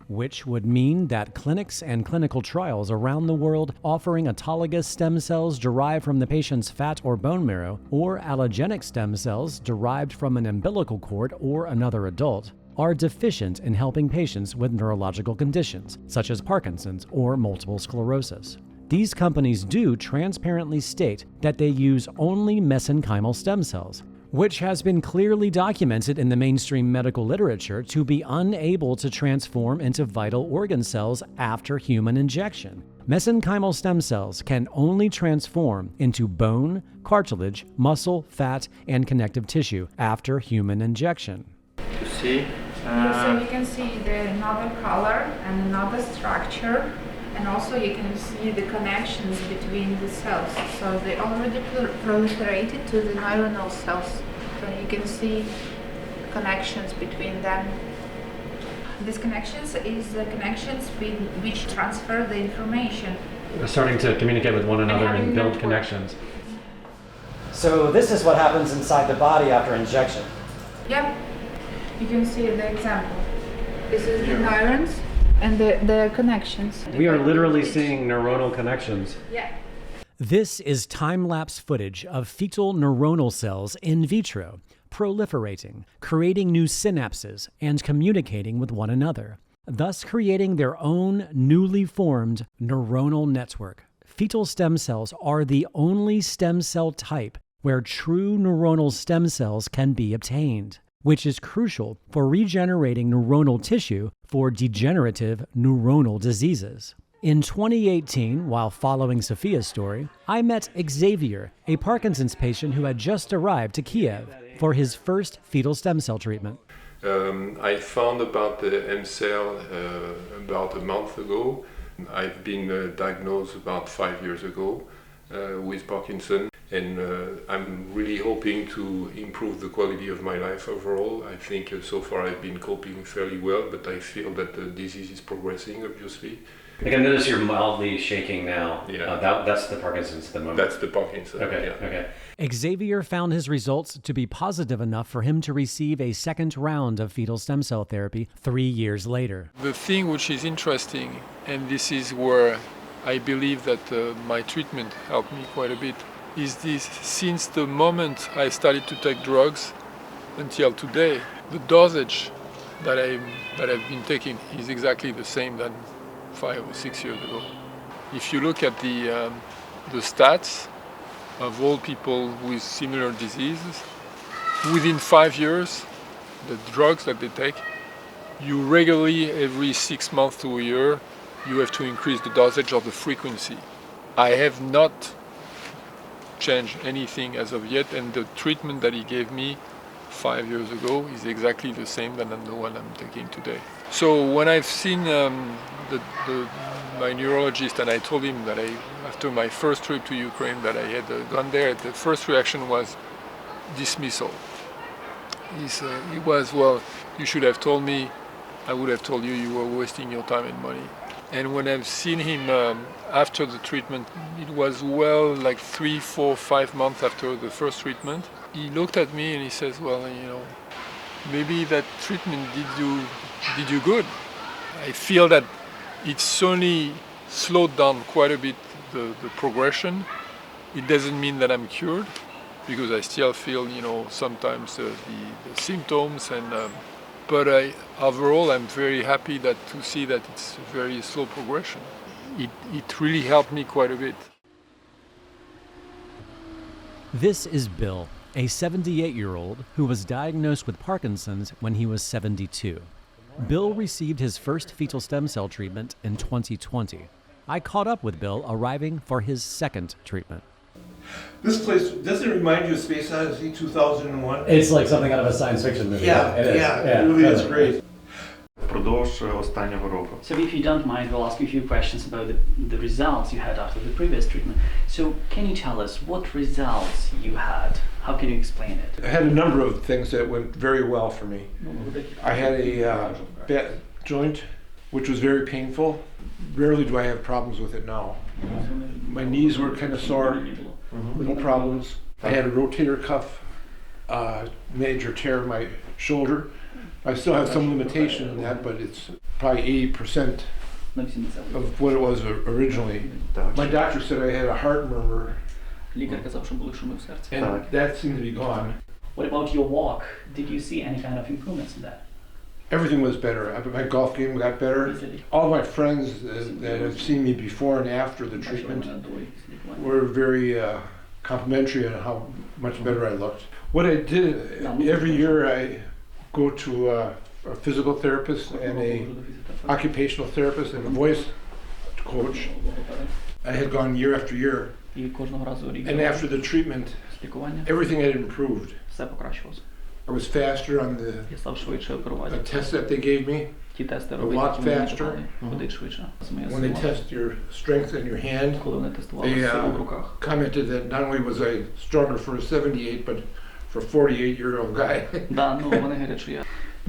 Which would mean that clinics and clinical trials around the world offering autologous stem cells derived from the patient's fat or bone marrow, or allogenic stem cells derived from an umbilical cord or another adult, are deficient in helping patients with neurological conditions, such as Parkinson's or multiple sclerosis. These companies do transparently state that they use only mesenchymal stem cells, which has been clearly documented in the mainstream medical literature to be unable to transform into vital organ cells after human injection. Mesenchymal stem cells can only transform into bone, cartilage, muscle, fat, and connective tissue after human injection. To see? So you can see another color and another structure, and also you can see the connections between the cells. So they already proliferated to the neuronal cells. So you can see connections between them. These connections is the connections which transfer the information. They're starting to communicate with one another and build network. connections. So this is what happens inside the body after injection. Yep. You can see the example. This is the neurons and their connections. We are literally seeing neuronal connections. Yeah. This is time-lapse footage of fetal neuronal cells in vitro, proliferating, creating new synapses, and communicating with one another, thus creating their own newly formed neuronal network. Fetal stem cells are the only stem cell type where true neuronal stem cells can be obtained, which is crucial for regenerating neuronal tissue for degenerative neuronal diseases. In 2018, while following Sophia's story, I met Xavier, a Parkinson's patient who had just arrived to Kiev for his first fetal stem cell treatment. I found about the M cell about a month ago. I've been diagnosed about 5 years ago with Parkinson, and I'm really hoping to improve the quality of my life overall. I think so far I've been coping fairly well, but I feel that the disease is progressing, obviously. I can notice you're mildly shaking now. Yeah. That's the Parkinson's at the moment. That's the Parkinson. Okay, yeah. okay. Xavier found his results to be positive enough for him to receive a second round of fetal stem cell therapy 3 years later. The thing which is interesting, and this is where I believe that my treatment helped me quite a bit, is this: since the moment I started to take drugs until today, the dosage that I've been taking is exactly the same than 5 or 6 years ago. If you look at the stats of all people with similar diseases, within 5 years, the drugs that they take, you regularly, every 6 months to a year, you have to increase the dosage of the frequency. I have not changed anything as of yet, and the treatment that he gave me 5 years ago is exactly the same than the one I'm taking today. So when I've seen my neurologist, and I told him that after my first trip to Ukraine that I had gone there, the first reaction was dismissal. He was, well, you should have told me, I would have told you you were wasting your time and money. And when I've seen him after the treatment, it was well like 3, 4, 5 months after the first treatment, he looked at me and he says, well, maybe that treatment did you good. I feel that it's certainly slowed down quite a bit the progression. It doesn't mean that I'm cured, because I still feel, sometimes the symptoms, and but overall I'm very happy to see that it's a very slow progression. It really helped me quite a bit. This is Bill, a 78-year-old who was diagnosed with Parkinson's when he was 72. Bill received his first fetal stem cell treatment in 2020. I caught up with Bill arriving for his second treatment. This place, doesn't it remind you of Space Odyssey 2001? It's like something out of a science fiction movie. Yeah, it is. it really is great. So if you don't mind, we'll ask you a few questions about the results you had after the previous treatment. So can you tell us what results you had? How can you explain it? I had a number of things that went very well for me. I had a bad joint, which was very painful. Rarely do I have problems with it now. My knees were kind of sore, no problems. I had a rotator cuff major tear in my shoulder. I still have some limitation in that, but it's probably 80% of what it was originally. My doctor said I had a heart murmur, and that seemed to be gone. What about your walk? Did you see any kind of improvements in that? Everything was better. My golf game got better. All my friends that have seen me before and after the treatment were very complimentary on how much better I looked. What I did, every year I go to a physical therapist and a occupational therapist and a voice coach. I had gone year after year, and after the treatment, everything had improved. I was faster on the tests that they gave me, a lot faster. When they test your strength in your hand, they commented that not only was I stronger for a 78, but for a 48-year-old guy.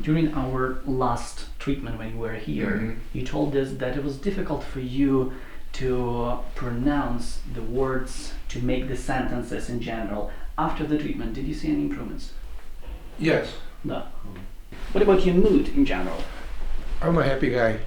During our last treatment when you were here, you told us that it was difficult for you to pronounce the words, to make the sentences in general. After the treatment, did you see any improvements? Yes. No. What about your mood in general? I'm a happy guy.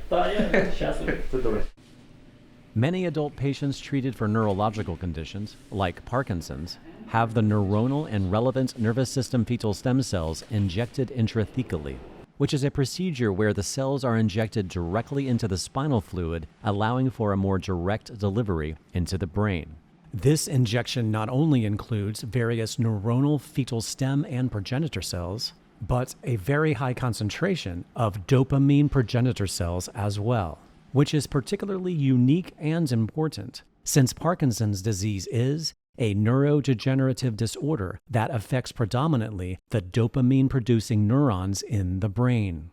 Many adult patients treated for neurological conditions, like Parkinson's, have the neuronal and relevant nervous system fetal stem cells injected intrathecally, which is a procedure where the cells are injected directly into the spinal fluid, allowing for a more direct delivery into the brain. This injection not only includes various neuronal fetal stem and progenitor cells, but a very high concentration of dopamine progenitor cells as well, which is particularly unique and important since Parkinson's disease is a neurodegenerative disorder that affects predominantly the dopamine-producing neurons in the brain.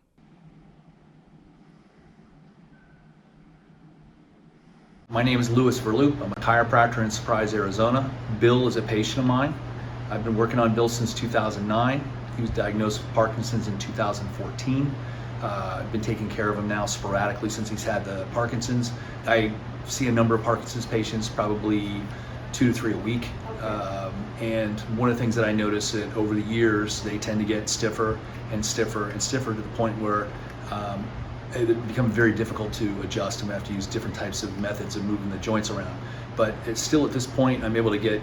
My name is Louis Verloop. I'm a chiropractor in Surprise, Arizona. Bill is a patient of mine. I've been working on Bill since 2009. He was diagnosed with Parkinson's in 2014. I've been taking care of him now sporadically since he's had the Parkinson's. I see a number of Parkinson's patients, probably 2 to 3 a week. And one of the things that I notice that over the years, they tend to get stiffer and stiffer and stiffer to the point where it becomes very difficult to adjust, and we have to use different types of methods of moving the joints around. But it's still at this point, I'm able to get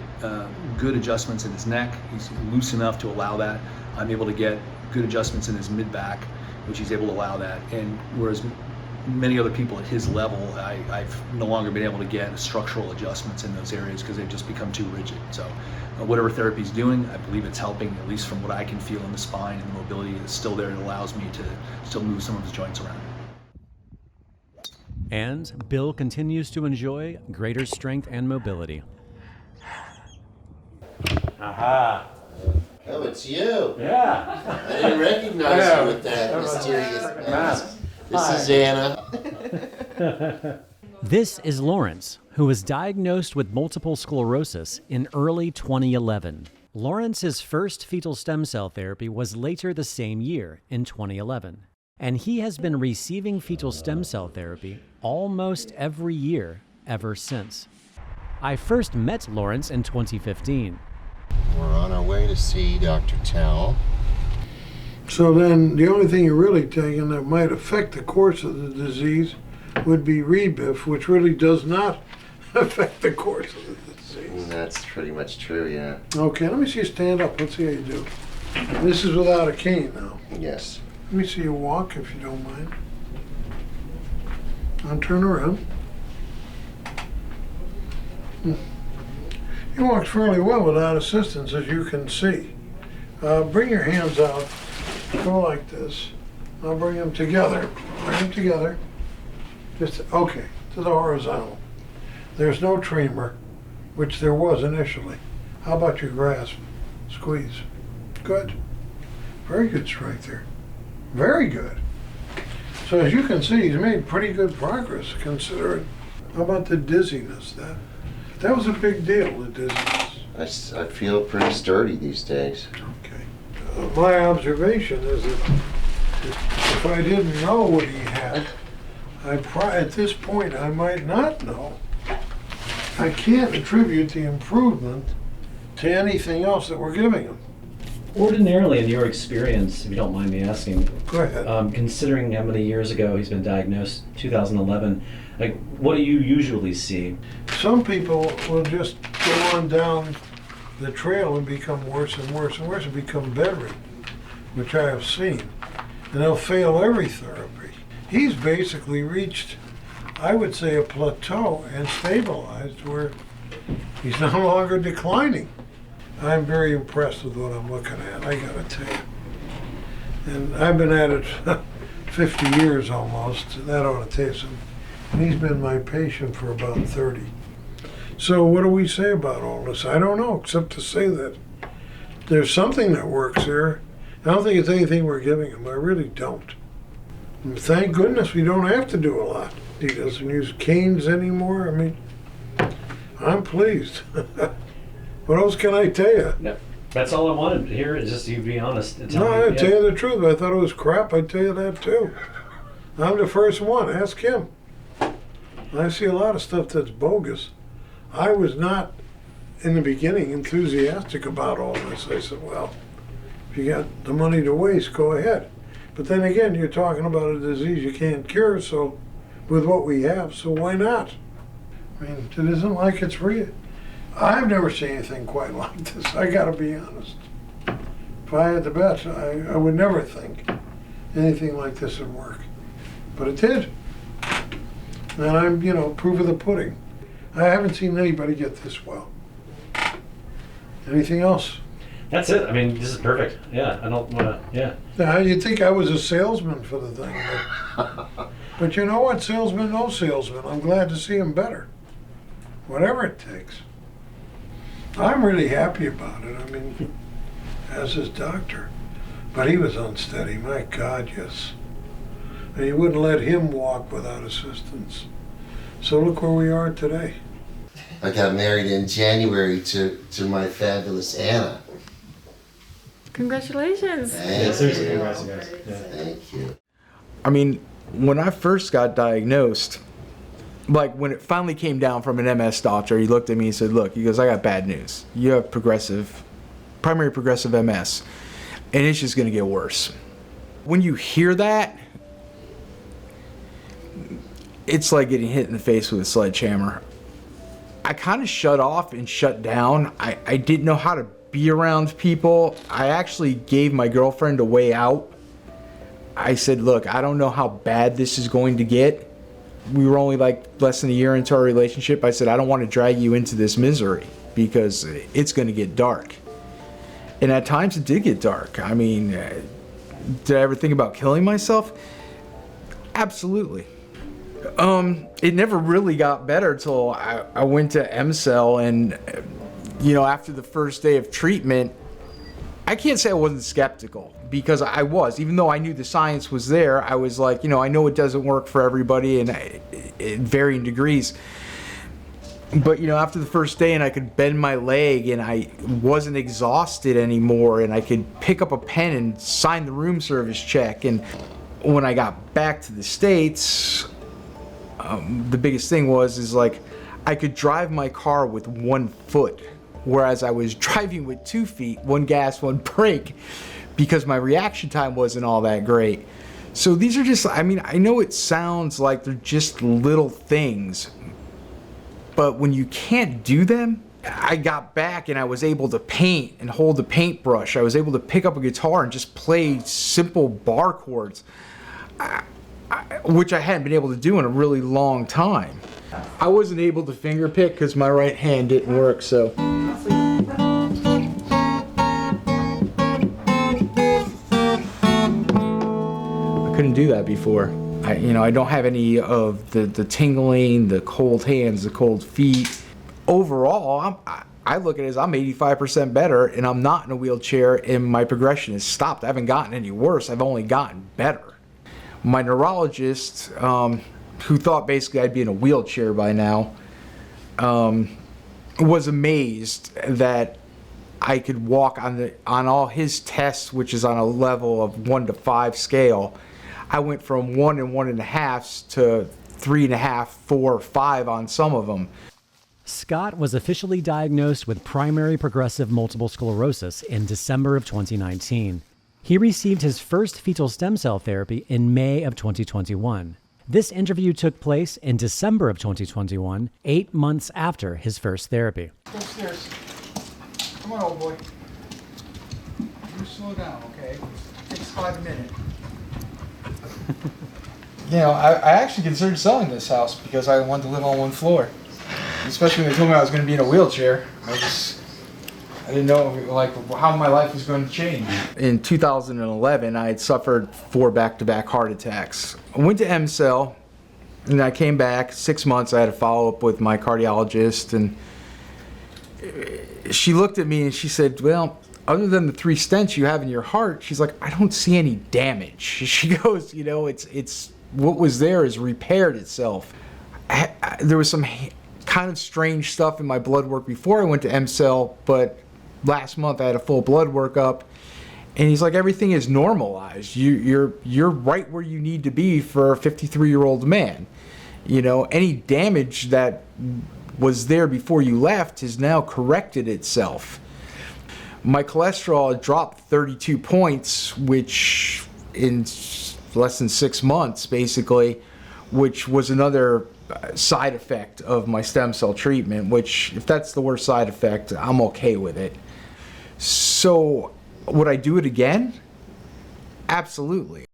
good adjustments in his neck. He's loose enough to allow that. I'm able to get good adjustments in his mid-back, which he's able to allow that. And whereas many other people at his level, I've no longer been able to get structural adjustments in those areas because they've just become too rigid. So whatever therapy is doing, I believe it's helping, at least from what I can feel in the spine, and the mobility is still there. It allows me to still move some of his joints around. And Bill continues to enjoy greater strength and mobility. Aha! Oh, it's you! Yeah! I didn't recognize you with that mysterious mask. This is Anna. This is Lawrence, who was diagnosed with multiple sclerosis in early 2011. Lawrence's first fetal stem cell therapy was later the same year, in 2011. And he has been receiving fetal stem cell therapy almost every year ever since. I first met Lawrence in 2015. We're on our way to see Dr. Tell. So then the only thing you're really taking that might affect the course of the disease would be Rebif, which really does not affect the course of the disease. That's pretty much true, yeah. Okay, let me see you stand up. Let's see how you do. This is without a cane now. Yes. Let me see you walk, if you don't mind. I'll turn around. He walks fairly well without assistance, as you can see. Bring your hands out. Go like this. I'll bring them together. Bring them together. Just, okay, to the horizontal. There's no tremor, which there was initially. How about your grasp? Squeeze. Good. Very good strength there. Very good. So as you can see, he's made pretty good progress considering. How about the dizziness? That was a big deal, the dizziness. I feel pretty sturdy these days. Okay. My observation is that if I didn't know what he had, at this point I might not know. I can't attribute the improvement to anything else that we're giving him. Ordinarily, in your experience, if you don't mind me asking, go ahead. Considering how many years ago he's been diagnosed, 2011, like what do you usually see? Some people will just go on down the trail and become worse and worse and worse and become bedridden, which I have seen. And they'll fail every therapy. He's basically reached, I would say, a plateau and stabilized where he's no longer declining. I'm very impressed with what I'm looking at, I gotta tell you. And I've been at it 50 years almost, that ought to tell you something. And he's been my patient for about 30. So what do we say about all this? I don't know, except to say that there's something that works here. I don't think it's anything we're giving him, I really don't. And thank goodness we don't have to do a lot. He doesn't use canes anymore, I mean, I'm pleased. What else can I tell you? No, that's all I wanted to hear, is just you be honest. And No, I tell you the truth. I thought it was crap. I'd tell you that too. I'm the first one. Ask him. I see a lot of stuff that's bogus. I was not, in the beginning, enthusiastic about all this. I said, well, if you got the money to waste, go ahead. But then again, you're talking about a disease you can't cure, so with what we have, so why not? I mean, it isn't like it's real. I've never seen anything quite like this, I gotta be honest. If I had to bet, I would never think anything like this would work. But it did. And I'm, proof of the pudding. I haven't seen anybody get this well. Anything else? That's it. I mean, this is perfect. Yeah, I don't want to, yeah. Now, you'd think I was a salesman for the thing. But you know what? Salesman, no salesman. I'm glad to see him better. Whatever it takes. I'm really happy about it. I mean, as his doctor. But he was unsteady, my God, yes. And you wouldn't let him walk without assistance. So look where we are today. I got married in January to my fabulous Anna. Congratulations. Thank you. Guys. Yeah. Thank you. I mean, when I first got diagnosed, like when it finally came down from an MS doctor, he looked at me and said, look, he goes, I got bad news. You have primary progressive MS, and it's just gonna get worse. When you hear that, it's like getting hit in the face with a sledgehammer. I kind of shut off and shut down. I didn't know how to be around people. I actually gave my girlfriend a way out. I said, look, I don't know how bad this is going to get. We were only like less than a year into our relationship. I said, I don't want to drag you into this misery because it's going to get dark. And at times it did get dark. I mean, did I ever think about killing myself? Absolutely. It never really got better till I went to M-Cell, and you know, after the first day of treatment, I can't say I wasn't skeptical, because I was. Even though I knew the science was there, I was like, you know, I know it doesn't work for everybody and in varying degrees. But you know, after the first day and I could bend my leg and I wasn't exhausted anymore and I could pick up a pen and sign the room service check, and when I got back to the States, the biggest thing was like I could drive my car with 1 foot, whereas I was driving with 2 feet, 1 gas, 1 brake, because my reaction time wasn't all that great. So these are just, I mean, I know it sounds like they're just little things, but when you can't do them, I got back and I was able to paint and hold the paintbrush. I was able to pick up a guitar and just play simple bar chords, which I hadn't been able to do in a really long time. I wasn't able to finger pick because my right hand didn't work, so. I couldn't do that before. I don't have any of the tingling, the cold hands, the cold feet. Overall, I look at it as I'm 85% better, and I'm not in a wheelchair, and my progression has stopped. I haven't gotten any worse. I've only gotten better. My neurologist, who thought basically I'd be in a wheelchair by now, was amazed that I could walk on all his tests, which is on a level of 1 to 5 scale. I went from 1 and 1.5 to 3.5, 4, 5 on some of them. Scott was officially diagnosed with primary progressive multiple sclerosis in December of 2019. He received his first fetal stem cell therapy in May of 2021. This interview took place in December of 2021, 8 months after his first therapy. Go upstairs. Come on, old boy. You slow down, okay? It takes 5 minutes. You know, I actually considered selling this house because I wanted to live on 1 floor. Especially when they told me I was going to be in a wheelchair. I didn't know like how my life was going to change. In 2011, I had suffered 4 back-to-back heart attacks. I went to M-Cell, and I came back 6 months. I had a follow-up with my cardiologist, and she looked at me and she said, well, other than the 3 stents you have in your heart, she's like, I don't see any damage. She goes, you know, it's what was there is repaired itself. There was some kind of strange stuff in my blood work before I went to M-Cell, but last month I had a full blood workup, and he's like, everything is normalized. You're right where you need to be for a 53-year-old man. You know, any damage that was there before you left has now corrected itself. My cholesterol dropped 32 points, which in less than 6 months, basically, which was another side effect of my stem cell treatment, which if that's the worst side effect, I'm okay with it. So would I do it again? Absolutely.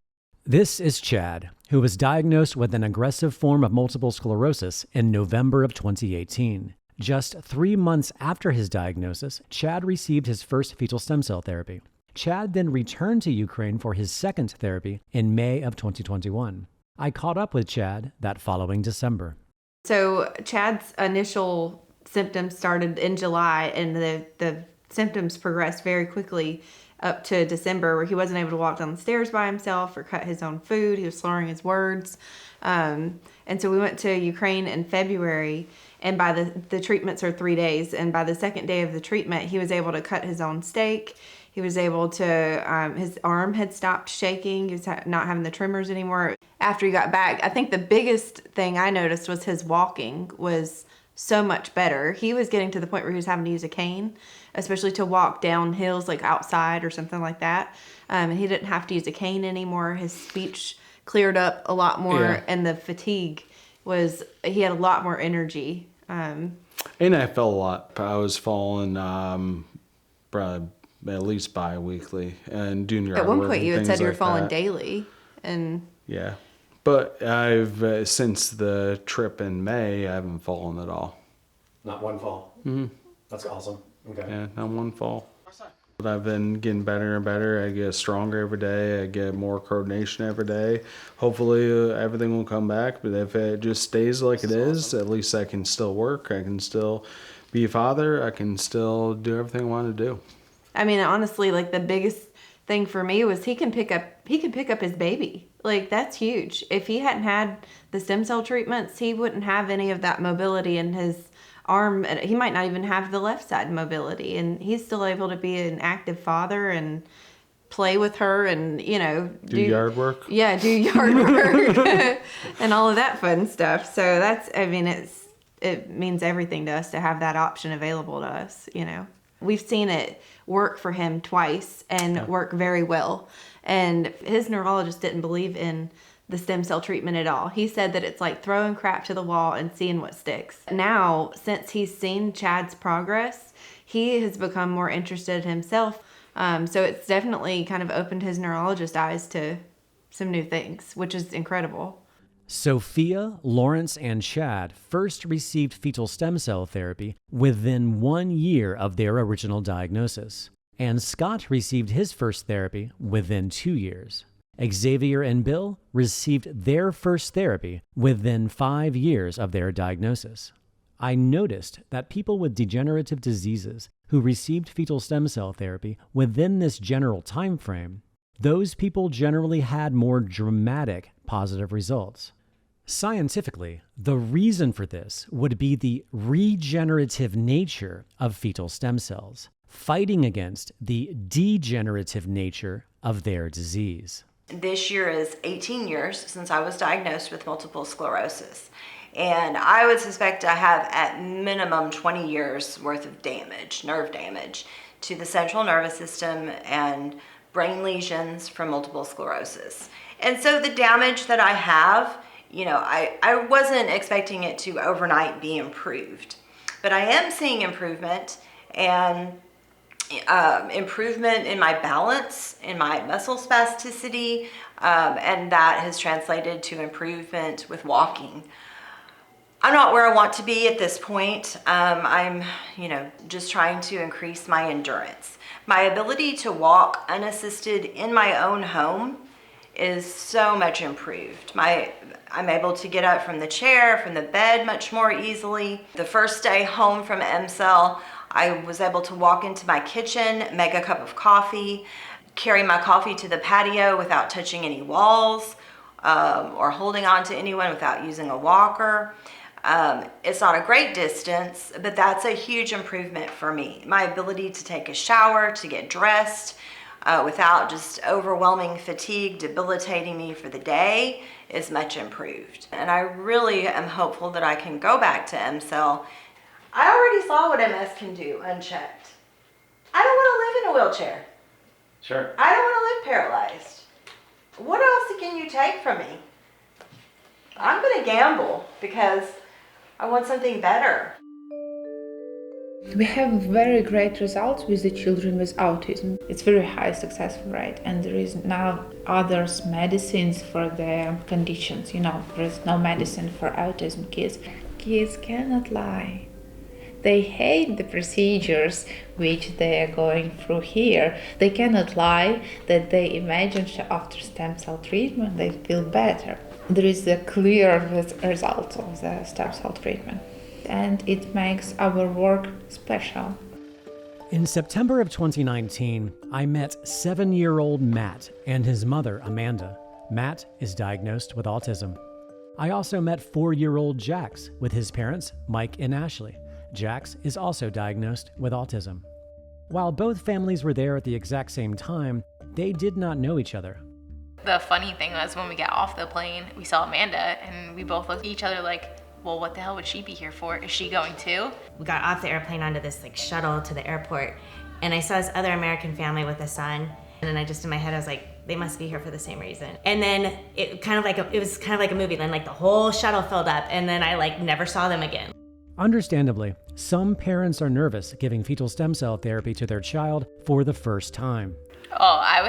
This is Chad, who was diagnosed with an aggressive form of multiple sclerosis in November of 2018. Just 3 months after his diagnosis, Chad received his first fetal stem cell therapy. Chad then returned to Ukraine for his second therapy in May of 2021. I caught up with Chad that following December. So Chad's initial symptoms started in July, and the symptoms progressed very quickly up to December, where he wasn't able to walk down the stairs by himself or cut his own food. He was slurring his words. And so we went to Ukraine in February, and by the treatments are 3 days. And by the second day of the treatment, he was able to cut his own steak. He was able to, his arm had stopped shaking. He was not having the tremors anymore. After he got back, I think the biggest thing I noticed was his walking was so much better. He was getting to the point where he was having to use a cane, especially to walk down hills like outside or something like that. And he didn't have to use a cane anymore. His speech cleared up a lot more, and the fatigue he had a lot more energy. And I felt a lot. I was falling probably at least bi-weekly and doing yard At one work point and you had things said you were like falling that. daily. And Yeah. But I've, since the trip in May, I haven't fallen at all. Not one fall. Mm-hmm. That's awesome. Okay. Yeah, not one fall. But I've been getting better and better. I get stronger every day. I get more coordination every day. Hopefully everything will come back. But if it just stays like it is, at least I can still work. I can still be a father. I can still do everything I want to do. I mean, honestly, like the biggest thing for me was he can pick up his baby. Like, that's huge. If he hadn't had the stem cell treatments, he wouldn't have any of that mobility in his arm. He might not even have the left side mobility, and he's still able to be an active father and play with her and, you know, do yard work. Yeah, do yard work and all of that fun stuff. So that's, I mean, it means everything to us to have that option available to us, you know. We've seen it work for him twice and work very well. And his neurologist didn't believe in the stem cell treatment at all. He said that it's like throwing crap to the wall and seeing what sticks. Now, since he's seen Chad's progress, he has become more interested himself. So it's definitely kind of opened his neurologist's eyes to some new things, which is incredible. Sophia, Lawrence, and Chad first received fetal stem cell therapy within 1 year of their original diagnosis, and Scott received his first therapy within 2 years. Xavier and Bill received their first therapy within 5 years of their diagnosis. I noticed that people with degenerative diseases who received fetal stem cell therapy within this general time frame, those people generally had more dramatic positive results. Scientifically, the reason for this would be the regenerative nature of fetal stem cells, fighting against the degenerative nature of their disease. This year is 18 years since I was diagnosed with multiple sclerosis. And I would suspect I have at minimum 20 years worth of damage, nerve damage, to the central nervous system and brain lesions from multiple sclerosis. And so the damage that I have, you know, I wasn't expecting it to overnight be improved. But I am seeing improvement, and improvement in my balance, in my muscle spasticity, and that has translated to improvement with walking. I'm not where I want to be at this point. I'm, you know, just trying to increase my endurance. My ability to walk unassisted in my own home is so much improved. I'm able to get up from the chair, from the bed much more easily. The first day home from MCell, I was able to walk into my kitchen, make a cup of coffee, carry my coffee to the patio without touching any walls, or holding on to anyone without using a walker. It's not a great distance, but that's a huge improvement for me. My ability to take a shower, to get dressed, without just overwhelming fatigue debilitating me for the day is much improved. And I really am hopeful that I can go back to MCell. I already saw what MS can do unchecked. I don't want to live in a wheelchair. Sure. I don't want to live paralyzed. What else can you take from me? I'm going to gamble because I want something better. We have very great results with the children with autism. It's very high success rate, and there is now other medicines for their conditions. You know, there is no medicine for autism kids. Kids cannot lie. They hate the procedures which they are going through here. They cannot lie that they imagine after stem cell treatment they feel better. There is a clear result of the stem cell treatment. and it makes our work special. In September of 2019, I met 7-year-old Matt and his mother, Amanda. Matt is diagnosed with autism. I also met 4-year-old Jax with his parents, Mike and Ashley. Jax is also diagnosed with autism. While both families were there at the exact same time, they did not know each other. The funny thing was when we got off the plane, we saw Amanda and we both looked at each other like, well, what the hell would she be here for? Is she going too? We got off the airplane onto this shuttle to the airport, and I saw this other American family with a son, and then I just in my head I was like, they must be here for the same reason. And then it was kind of like a movie. Then the whole shuttle filled up, and then I never saw them again. Understandably, some parents are nervous giving fetal stem cell therapy to their child for the first time. Oh, I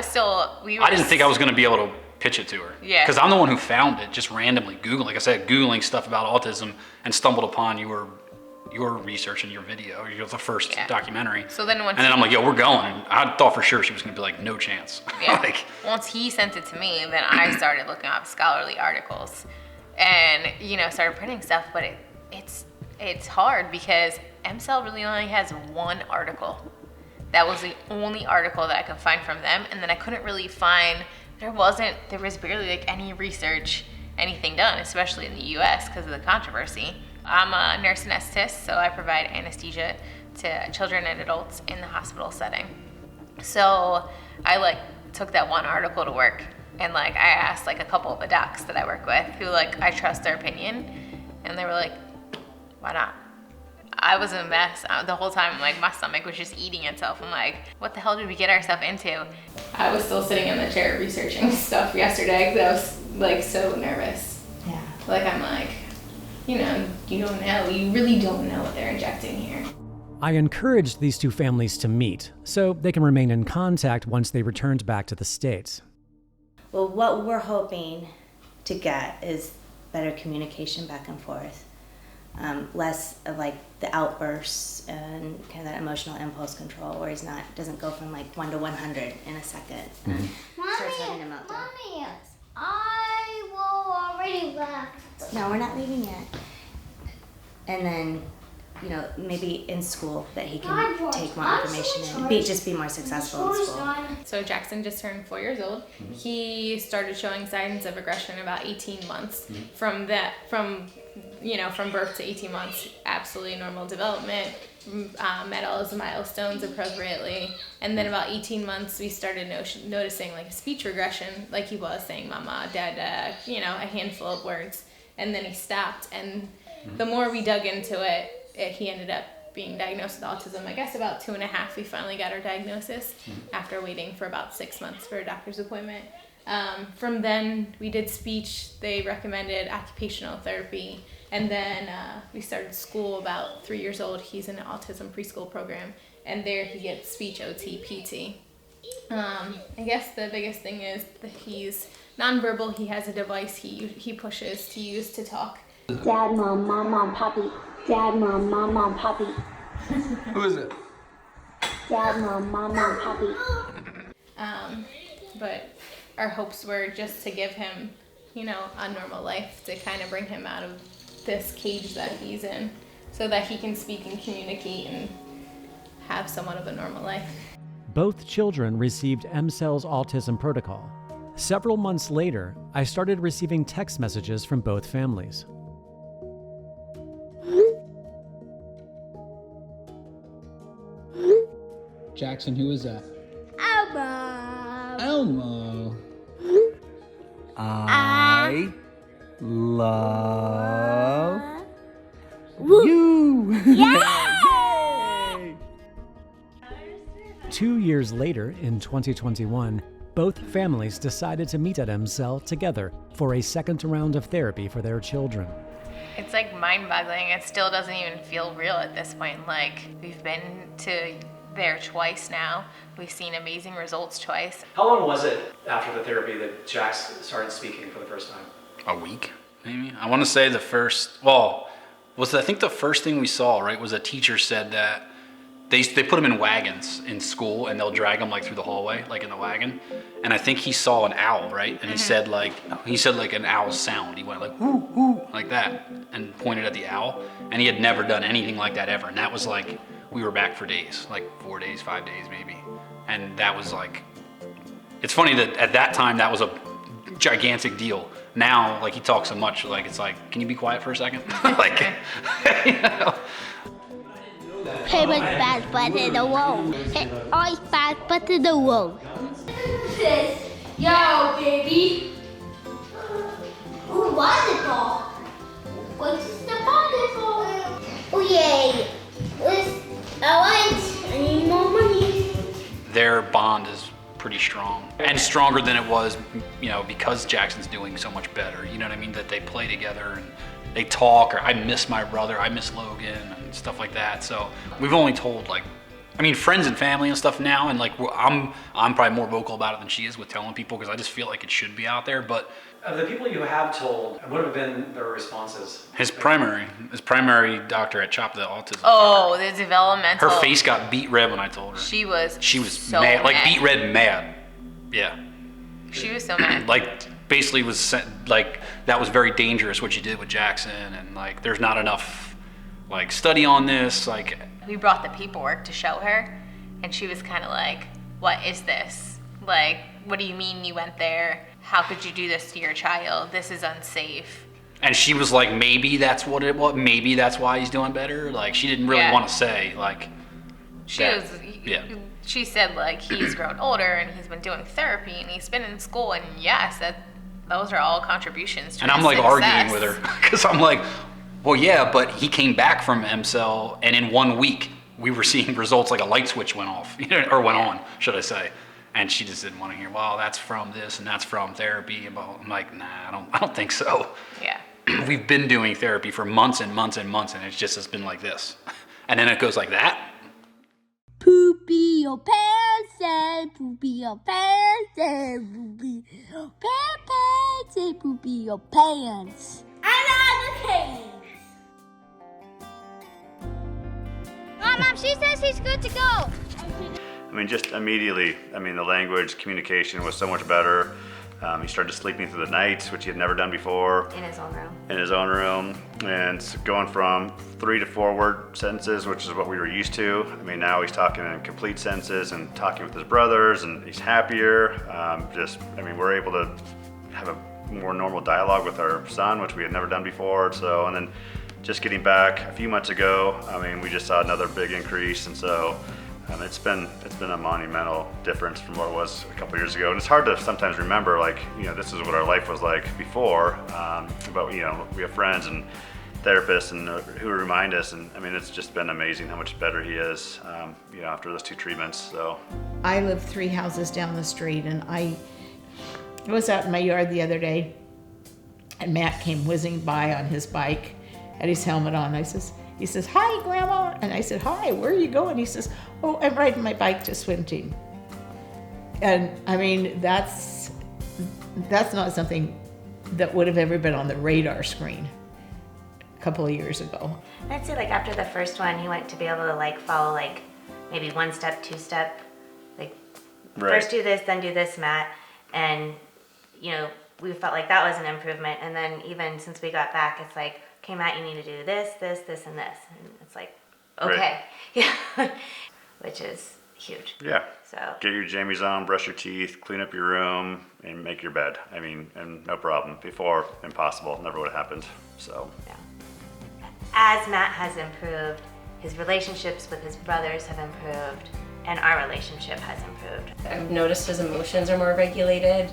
didn't think I was going to be able to pitch it to her. Yeah. Because I'm the one who found it, just randomly Googling. Like I said, Googling stuff about autism and stumbled upon your research and your video. You're the first documentary. So then I'm like, yo, we're going. And I thought for sure she was going to be like, no chance. Yeah. Once he sent it to me, then I started looking up scholarly articles and, started printing stuff. But it's hard because MCell really only has one article. That was the only article that I could find from them. And then I couldn't really find, there was barely any research, anything done, especially in the US because of the controversy. I'm a nurse anesthetist, so I provide anesthesia to children and adults in the hospital setting. So I took that one article to work and I asked a couple of the docs that I work with who I trust their opinion, and they were like, why not? I was a mess the whole time. My stomach was just eating itself. I'm like, what the hell did we get ourselves into? I was still sitting in the chair researching stuff yesterday because I was so nervous. Yeah. I'm you don't know. You really don't know what they're injecting here. I encouraged these two families to meet so they can remain in contact once they returned back to the States. Well, what we're hoping to get is better communication back and forth. Less of the outbursts and kind of that emotional impulse control where he's doesn't go from 1 to 100 in a second. Starts having a meltdown. Mommy, I will already left. No, we're not leaving yet. And then, maybe in school that he can take more information and just be more successful in school. So Jackson just turned 4 years old. He started showing signs of aggression about 18 months. From birth to 18 months, absolutely normal development, met all his milestones appropriately. And then about 18 months, we started noticing a speech regression, he was saying mama, dada, a handful of words. And then he stopped. And the more we dug into it, he ended up being diagnosed with autism. I guess about 2.5, we finally got our diagnosis after waiting for about 6 months for a doctor's appointment. From then, we did speech. They recommended occupational therapy. And then we started school about 3 years old. He's in an autism preschool program. And there he gets speech, OT, PT. I guess the biggest thing is that he's nonverbal. He has a device he pushes to use to talk. Dad, mom, mom, papi. Dad, mom, papi. Who is it? Dad, mom, papi. But our hopes were just to give him, a normal life, to kind of bring him out of this cage that he's in so that he can speak and communicate and have somewhat of a normal life. Both children received MCell's autism protocol. Several months later, I started receiving text messages from both families. Jackson, who is that? Elmo. Elmo. I love you. Yay! 2 years later, in 2021, both families decided to meet at MCell together for a second round of therapy for their children. It's mind-boggling. It still doesn't even feel real at this point. We've been to there twice now. We've seen amazing results twice. How long was it after the therapy that Jax started speaking for the first time? A week, maybe. I want to say I think the first thing we saw, right, was a teacher said that they put him in wagons in school, and they'll drag him like through the hallway, like in the wagon. And I think he saw an owl, right? And he said like an owl sound. He went like whoo whoo like that, and pointed at the owl. And he had never done anything like that ever. And that was like, we were back for days, like 4 days, 5 days maybe. And that was like, it's funny that at that time that was a gigantic deal. Now, like, he talks so much, like, it's like, can you be quiet for a second? Like, you know. Paper's bad, but in the world. Oil's bad, but in the world. Yo, baby. Ooh, volleyball. What is the volleyball? Oh, yay. I need more money. Their bond is pretty strong, and stronger than it was, you know, because Jackson's doing so much better. You know what I mean? That they play together and they talk, or I miss my brother, I miss Logan, and stuff like that. So we've only told, like, I mean, friends and family and stuff now, and like I'm probably more vocal about it than she is with telling people, because I just feel like it should be out there. But Of the people you have told, what have been their responses? his primary doctor at CHOP, the autism. Oh, the developmental. Her face got beat red when I told her. She was so mad, like mad. beat red mad. Yeah. She was so mad. Like basically was sent, like that was very dangerous what you did with Jackson, and like there's not enough like study on this. Like We brought the paperwork to show her, and she was kind of like, "What is this? Like, what do you mean you went there? How could you do this to your child? This is unsafe." And she was like, maybe that's what it was. Maybe that's why he's doing better. Like she didn't really want to say like. She said like he's grown older and he's been doing therapy and he's been in school, and yes, those are all contributions to And his I'm like success. arguing with her because I'm like, well, yeah, but he came back from M-Cell, and in 1 week we were seeing results, like a light switch went off, or went on, should I say? And she just didn't want to hear, well, that's from this and that's from therapy. And I'm like, nah, I don't think so. Yeah. We've been doing therapy for months and months and months, and it just has been like this. And then it goes like that. Poopy your pants and poopy your pants and poopy your pants and poopy your pants. I'm out of the cage. Mom, she says he's good to go. I mean, just immediately, I mean, the language communication was so much better. He started sleeping through the night, which he had never done before. In his own room. In his own room. And going from 3 to 4 word sentences, which is what we were used to. I mean, now he's talking in complete sentences and talking with his brothers, and he's happier. We're able to have a more normal dialogue with our son, which we had never done before. So, and then just getting back a few months ago, I mean, we just saw another big increase. And so, it's been a monumental difference from what it was a couple years ago, and it's hard to sometimes remember, like, you know, this is what our life was like before. But you know, we have friends and therapists and who remind us, and I mean, it's just been amazing how much better he is, you know, after those 2 treatments. So I live 3 houses down the street, and I was out in my yard the other day, and Matt came whizzing by on his bike, had his helmet on. He says, "Hi, Grandma." And I said, "Hi, where are you going?" He says, "Oh, I'm riding my bike to swim team." And I mean, that's not something that would have ever been on the radar screen a couple of years ago. I'd say like after the first one, he went to be able to like follow like maybe 1 step, 2 step, like first do this, then do this, Matt. And, you know, we felt like that was an improvement. And then even since we got back, it's like, okay, Matt, you need to do this, this, this, and this. And it's like, okay. Yeah. Which is huge. yeah, So get your jammies on, brush your teeth, clean up your room, and make your bed. I mean, and no problem. Before, impossible, never would have happened. So as Matt has improved, his relationships with his brothers have improved, and our relationship has improved. I've noticed his emotions are more regulated.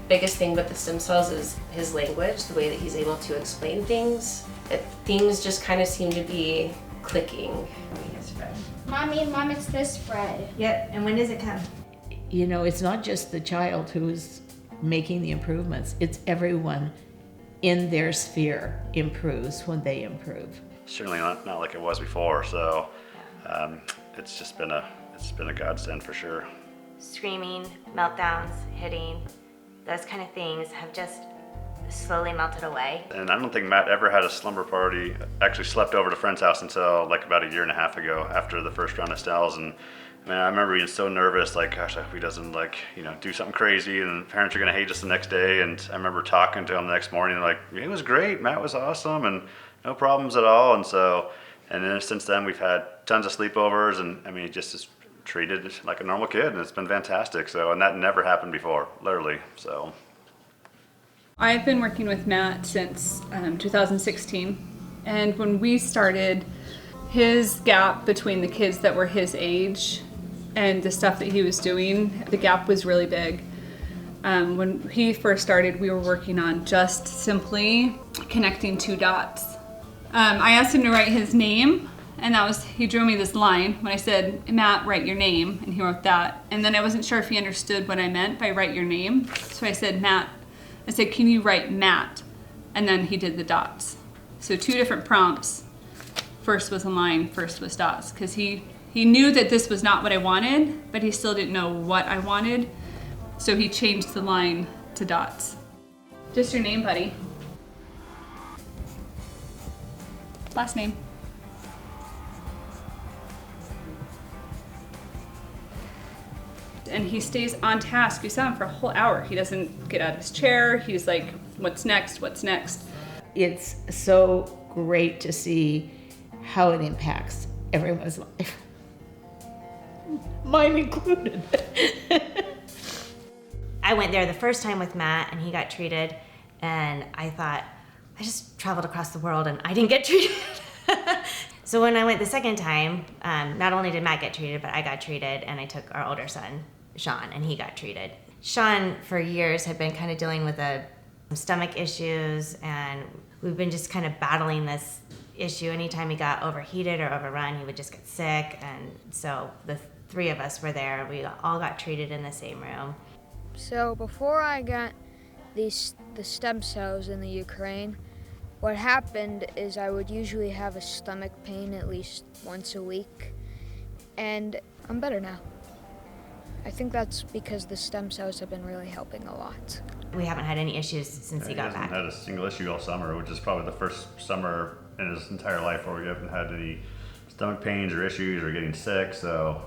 Biggest thing with the stem cells is his language, the way that he's able to explain things. Things just kind of seem to be clicking. Mom, it's this spread. Yep, and when does it come? You know, it's not just the child who's making the improvements, it's everyone in their sphere improves when they improve. certainly not like it was before. So it's just been a godsend for sure. Screaming, meltdowns, hitting, those kind of things have just slowly melted away. And I don't think Matt ever had a slumber party, actually slept over at a friend's house until like about a year and a half ago after the first round of cells. And man, I remember being so nervous, like, gosh, I hope he doesn't like, do something crazy and parents are gonna hate us the next day. And I remember talking to him the next morning, like, it was great, Matt was awesome and no problems at all. And then since then we've had tons of sleepovers, and I mean, he just is treated like a normal kid, and it's been fantastic. So, and that never happened before, literally, so. I've been working with Matt since 2016, and when we started, his gap between the kids that were his age and the stuff that he was doing, the gap was really big. When he first started, we were working on just simply connecting two dots. I asked him to write his name, and he drew me this line when I said, Matt, write your name, and he wrote that. And then I wasn't sure if he understood what I meant by write your name, so I said, Matt. I said, can you write Matt? And then he did the dots. So 2 different prompts. First was a line, first was dots, because he knew that this was not what I wanted, but he still didn't know what I wanted. So he changed the line to dots. Just your name, buddy. Last name. And he stays on task. We saw him for a whole hour. He doesn't get out of his chair. He's like, what's next? What's next? It's so great to see how it impacts everyone's life. Mine included. I went there the first time with Matt and he got treated, and I thought, I just traveled across the world and I didn't get treated. So when I went the second time, not only did Matt get treated, but I got treated, and I took our older son, Sean, and he got treated. Sean, for years, had been kind of dealing with some stomach issues, and we've been just kind of battling this issue. Anytime he got overheated or overrun, he would just get sick, and so the 3 of us were there. We all got treated in the same room. So before I got the stem cells in the Ukraine, what happened is I would usually have a stomach pain at least once a week, and I'm better now. I think that's because the stem cells have been really helping a lot. We haven't had any issues since he got back. He hasn't had a single issue all summer, which is probably the first summer in his entire life where we haven't had any stomach pains or issues or getting sick, so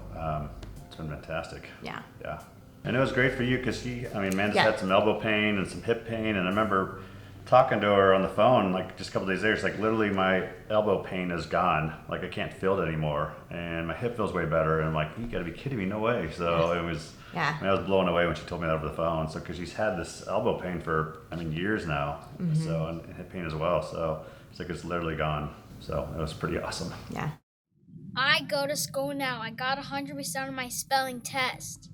it's been fantastic. Yeah. Yeah. And it was great for you because Amanda's had some elbow pain and some hip pain, and I remember talking to her on the phone like just a couple days later. It's like, literally my elbow pain is gone. Like, I can't feel it anymore, and my hip feels way better. And I'm like, you gotta be kidding me, no way. So it was, I was blown away when she told me that over the phone. So, because she's had this elbow pain for years now, so, and hip pain as well. So it's like it's literally gone. So it was pretty awesome. Yeah. I go to school now. I got 100% on my spelling test.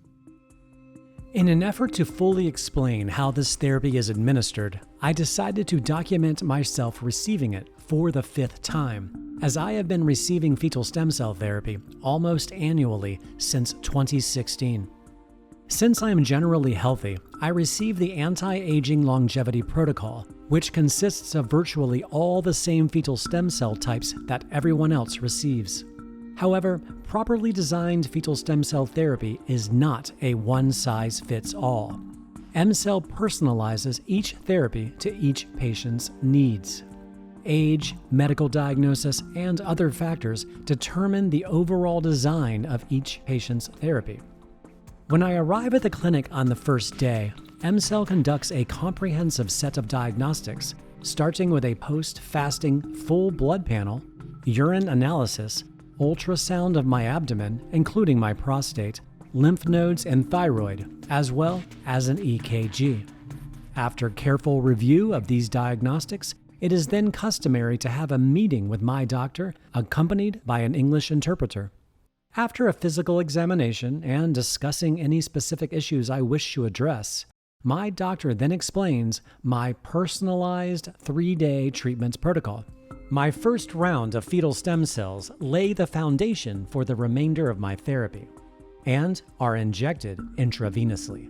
In an effort to fully explain how this therapy is administered, I decided to document myself receiving it for the 5th time, as I have been receiving fetal stem cell therapy almost annually since 2016. Since I am generally healthy, I receive the Anti-Aging Longevity Protocol, which consists of virtually all the same fetal stem cell types that everyone else receives. However, properly designed fetal stem cell therapy is not a one-size-fits-all. MCell personalizes each therapy to each patient's needs. Age, medical diagnosis, and other factors determine the overall design of each patient's therapy. When I arrive at the clinic on the first day, MCell conducts a comprehensive set of diagnostics, starting with a post-fasting full blood panel, urine analysis, ultrasound of my abdomen, including my prostate, lymph nodes, and thyroid, as well as an EKG. After careful review of these diagnostics, it is then customary to have a meeting with my doctor, accompanied by an English interpreter. After a physical examination and discussing any specific issues I wish to address, my doctor then explains my personalized 3-day treatment protocol. My first round of fetal stem cells lay the foundation for the remainder of my therapy and are injected intravenously.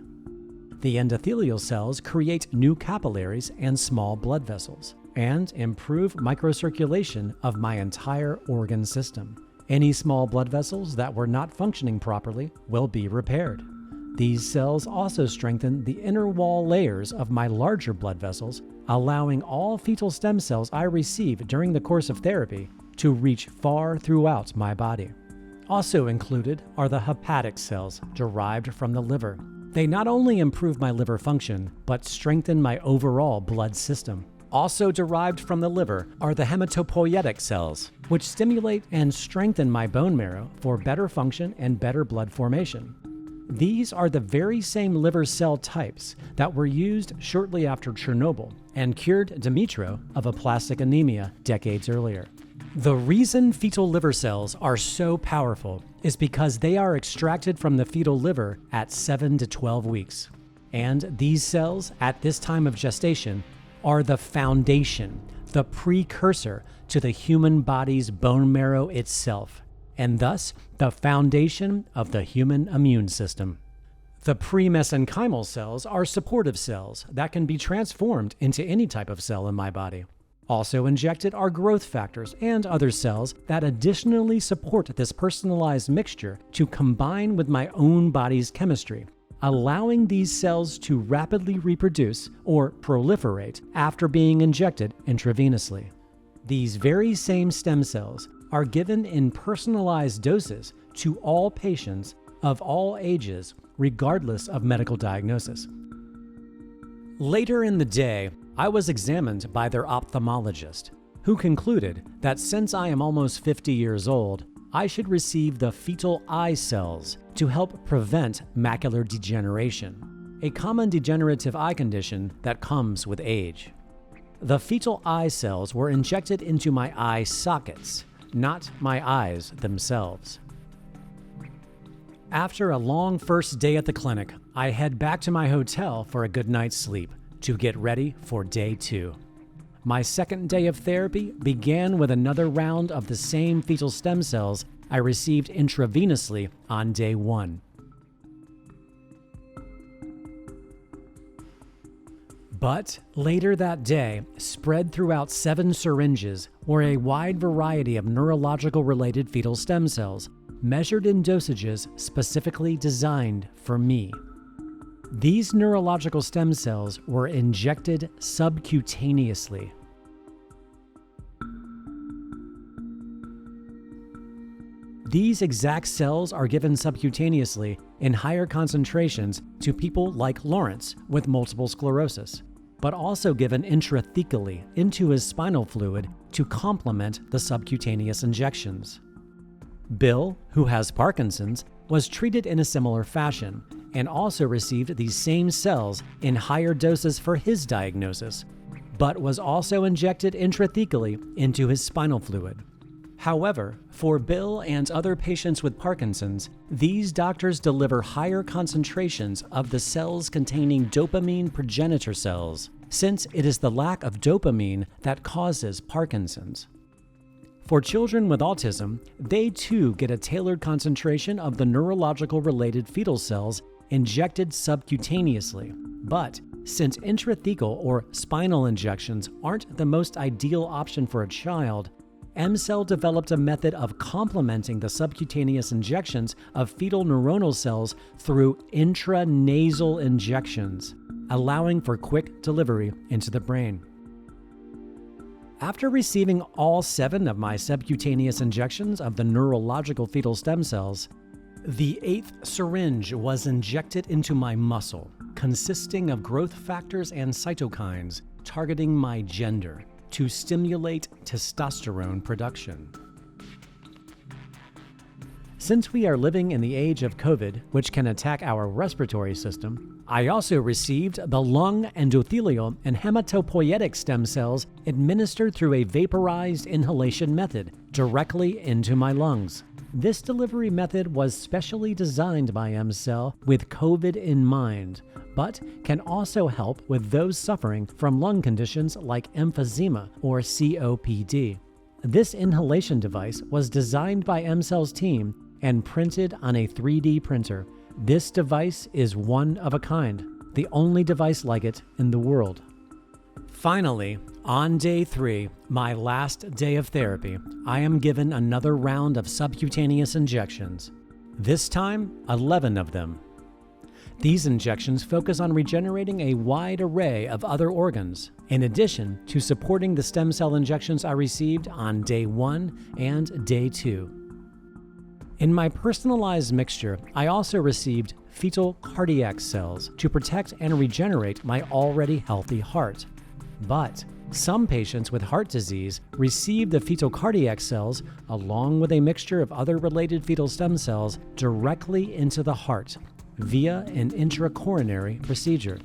The endothelial cells create new capillaries and small blood vessels and improve microcirculation of my entire organ system. Any small blood vessels that were not functioning properly will be repaired. These cells also strengthen the inner wall layers of my larger blood vessels allowing all fetal stem cells I receive during the course of therapy to reach far throughout my body. Also included are the hepatic cells derived from the liver. They not only improve my liver function, but strengthen my overall blood system. Also derived from the liver are the hematopoietic cells, which stimulate and strengthen my bone marrow for better function and better blood formation. These are the very same liver cell types that were used shortly after Chernobyl and cured Dmytro of aplastic anemia decades earlier. The reason fetal liver cells are so powerful is because they are extracted from the fetal liver at 7 to 12 weeks. And these cells, at this time of gestation, are the foundation, the precursor to the human body's bone marrow itself, and thus the foundation of the human immune system. The pre-mesenchymal cells are supportive cells that can be transformed into any type of cell in my body. Also injected are growth factors and other cells that additionally support this personalized mixture to combine with my own body's chemistry, allowing these cells to rapidly reproduce or proliferate after being injected intravenously. These very same stem cells are given in personalized doses to all patients of all ages, regardless of medical diagnosis. Later in the day, I was examined by their ophthalmologist, who concluded that since I am almost 50 years old, I should receive the fetal eye cells to help prevent macular degeneration, a common degenerative eye condition that comes with age. The fetal eye cells were injected into my eye sockets, not my eyes themselves. After a long first day at the clinic, I head back to my hotel for a good night's sleep to get ready for day 2. My second day of therapy began with another round of the same fetal stem cells I received intravenously on day 1. But later that day, spread throughout 7 syringes, were a wide variety of neurological-related fetal stem cells, measured in dosages specifically designed for me. These neurological stem cells were injected subcutaneously. These exact cells are given subcutaneously in higher concentrations to people like Lawrence with multiple sclerosis, but also given intrathecally into his spinal fluid to complement the subcutaneous injections. Bill, who has Parkinson's, was treated in a similar fashion and also received these same cells in higher doses for his diagnosis, but was also injected intrathecally into his spinal fluid. However, for Bill and other patients with Parkinson's, these doctors deliver higher concentrations of the cells containing dopamine progenitor cells, since it is the lack of dopamine that causes Parkinson's. For children with autism, they too get a tailored concentration of the neurological-related fetal cells injected subcutaneously. But since intrathecal or spinal injections aren't the most ideal option for a child, MCell developed a method of complementing the subcutaneous injections of fetal neuronal cells through intranasal injections, allowing for quick delivery into the brain. After receiving all 7 of my subcutaneous injections of the neurological fetal stem cells, the 8th syringe was injected into my muscle, consisting of growth factors and cytokines targeting my gender to stimulate testosterone production. Since we are living in the age of COVID, which can attack our respiratory system, I also received the lung, endothelial, and hematopoietic stem cells administered through a vaporized inhalation method directly into my lungs. This delivery method was specially designed by MCell with COVID in mind, but can also help with those suffering from lung conditions like emphysema or COPD. This inhalation device was designed by MCell's team and printed on a 3D printer. This device is one of a kind, the only device like it in the world. Finally, on day 3, my last day of therapy, I am given another round of subcutaneous injections. This time, 11 of them. These injections focus on regenerating a wide array of other organs, in addition to supporting the stem cell injections I received on day 1 and day 2. In my personalized mixture, I also received fetal cardiac cells to protect and regenerate my already healthy heart. But some patients with heart disease receive the fetal cardiac cells along with a mixture of other related fetal stem cells directly into the heart via an intracoronary procedure.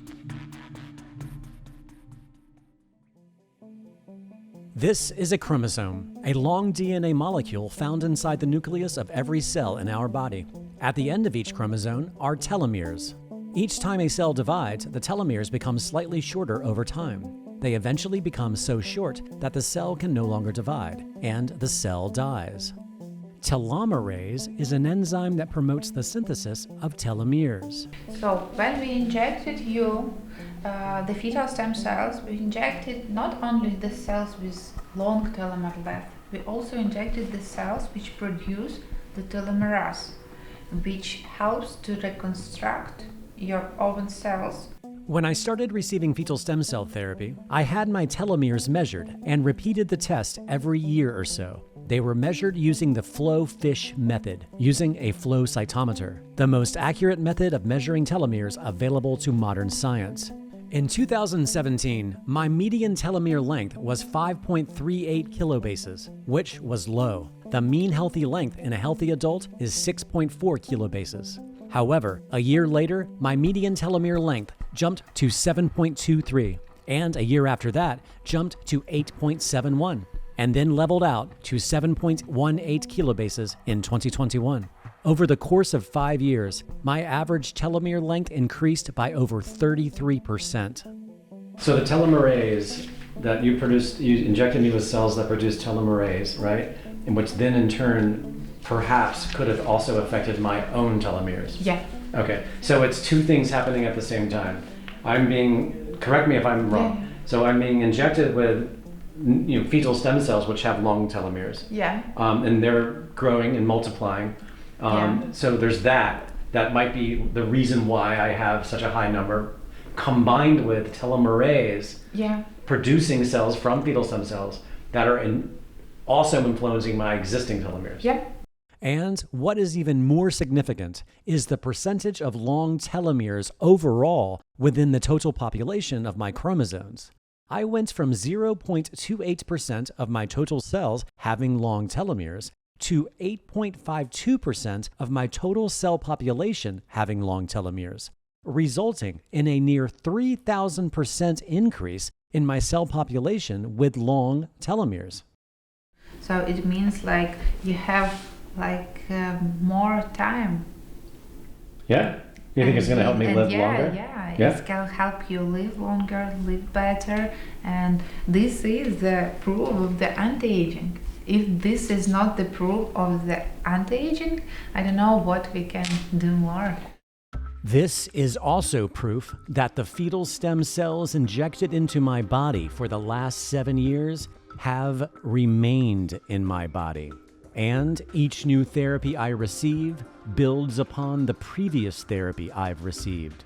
This is a chromosome, a long DNA molecule found inside the nucleus of every cell in our body. At the end of each chromosome are telomeres. Each time a cell divides, the telomeres become slightly shorter over time. They eventually become so short that the cell can no longer divide, and the cell dies. Telomerase is an enzyme that promotes the synthesis of telomeres. So when we injected you the fetal stem cells, we injected not only the cells with long telomere length, we also injected the cells which produce the telomerase, which helps to reconstruct your own cells. When I started receiving fetal stem cell therapy, I had my telomeres measured and repeated the test every year or so. They were measured using the flow-fish method, using a flow cytometer, the most accurate method of measuring telomeres available to modern science. In 2017, my median telomere length was 5.38 kilobases, which was low. The mean healthy length in a healthy adult is 6.4 kilobases. However, a year later, my median telomere length jumped to 7.23, and a year after that, jumped to 8.71, and then leveled out to 7.18 kilobases in 2021. Over the course of 5 years, my average telomere length increased by over 33%. So the telomerase that you produced, you injected me with cells that produce telomerase, right? And which then in turn perhaps could have also affected my own telomeres. Yeah. Okay, so it's two things happening at the same time. Correct me if I'm wrong. Yeah. So I'm being injected with fetal stem cells which have long telomeres. Yeah. And they're growing and multiplying. So there's that. That might be the reason why I have such a high number, combined with telomerase producing cells from fetal stem cells that are also influencing my existing telomeres. Yeah. And what is even more significant is the percentage of long telomeres overall within the total population of my chromosomes. I went from 0.28% of my total cells having long telomeres to 8.52% of my total cell population having long telomeres, resulting in a near 3,000% increase in my cell population with long telomeres. So it means like you have more time. Yeah? You think it's going to help me live longer? Yeah, it can help you live longer, live better, and this is the proof of the anti-aging. If this is not the proof of the anti-aging, I don't know what we can do more. This is also proof that the fetal stem cells injected into my body for the last 7 years have remained in my body. And each new therapy I receive builds upon the previous therapy I've received,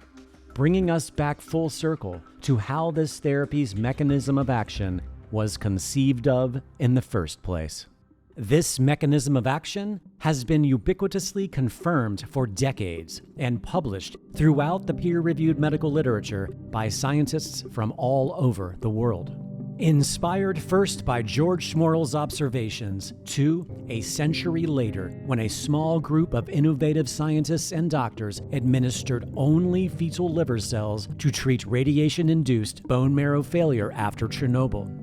bringing us back full circle to how this therapy's mechanism of action was conceived of in the first place. This mechanism of action has been ubiquitously confirmed for decades and published throughout the peer-reviewed medical literature by scientists from all over the world. Inspired first by George Schmorl's observations to a century later when a small group of innovative scientists and doctors administered only fetal liver cells to treat radiation-induced bone marrow failure after Chernobyl,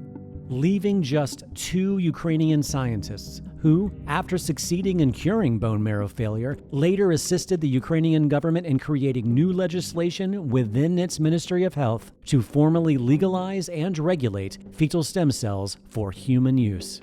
leaving just 2 Ukrainian scientists who, after succeeding in curing bone marrow failure, later assisted the Ukrainian government in creating new legislation within its Ministry of Health to formally legalize and regulate fetal stem cells for human use.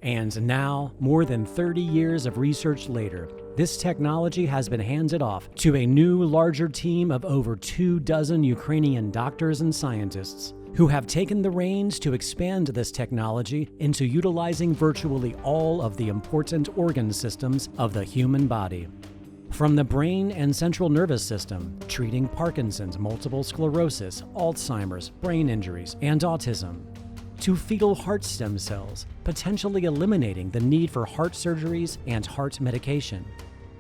And now, more than 30 years of research later, this technology has been handed off to a new, larger team of over 24 Ukrainian doctors and scientists who have taken the reins to expand this technology into utilizing virtually all of the important organ systems of the human body. From the brain and central nervous system, treating Parkinson's, multiple sclerosis, Alzheimer's, brain injuries, and autism, to fetal heart stem cells, potentially eliminating the need for heart surgeries and heart medication,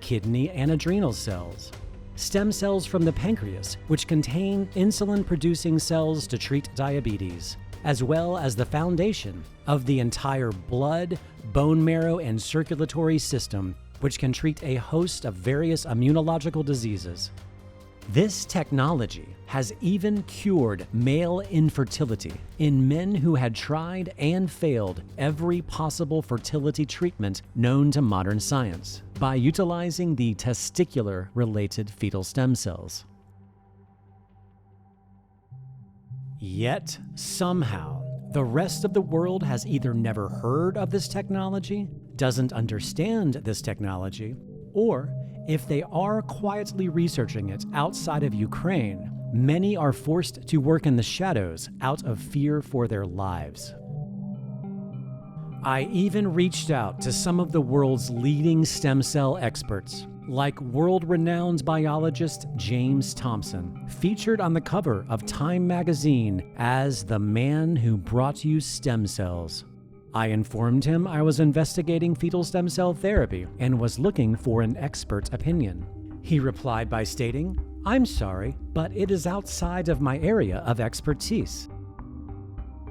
kidney and adrenal cells, stem cells from the pancreas, which contain insulin-producing cells to treat diabetes, as well as the foundation of the entire blood, bone marrow, and circulatory system, which can treat a host of various immunological diseases. This technology has even cured male infertility in men who had tried and failed every possible fertility treatment known to modern science by utilizing the testicular-related fetal stem cells. Yet, somehow, the rest of the world has either never heard of this technology, doesn't understand this technology, or if they are quietly researching it outside of Ukraine, many are forced to work in the shadows out of fear for their lives. I even reached out to some of the world's leading stem cell experts, like world-renowned biologist James Thompson, featured on the cover of Time magazine as the man who brought you stem cells. I informed him I was investigating fetal stem cell therapy and was looking for an expert opinion. He replied by stating, "I'm sorry, but it is outside of my area of expertise."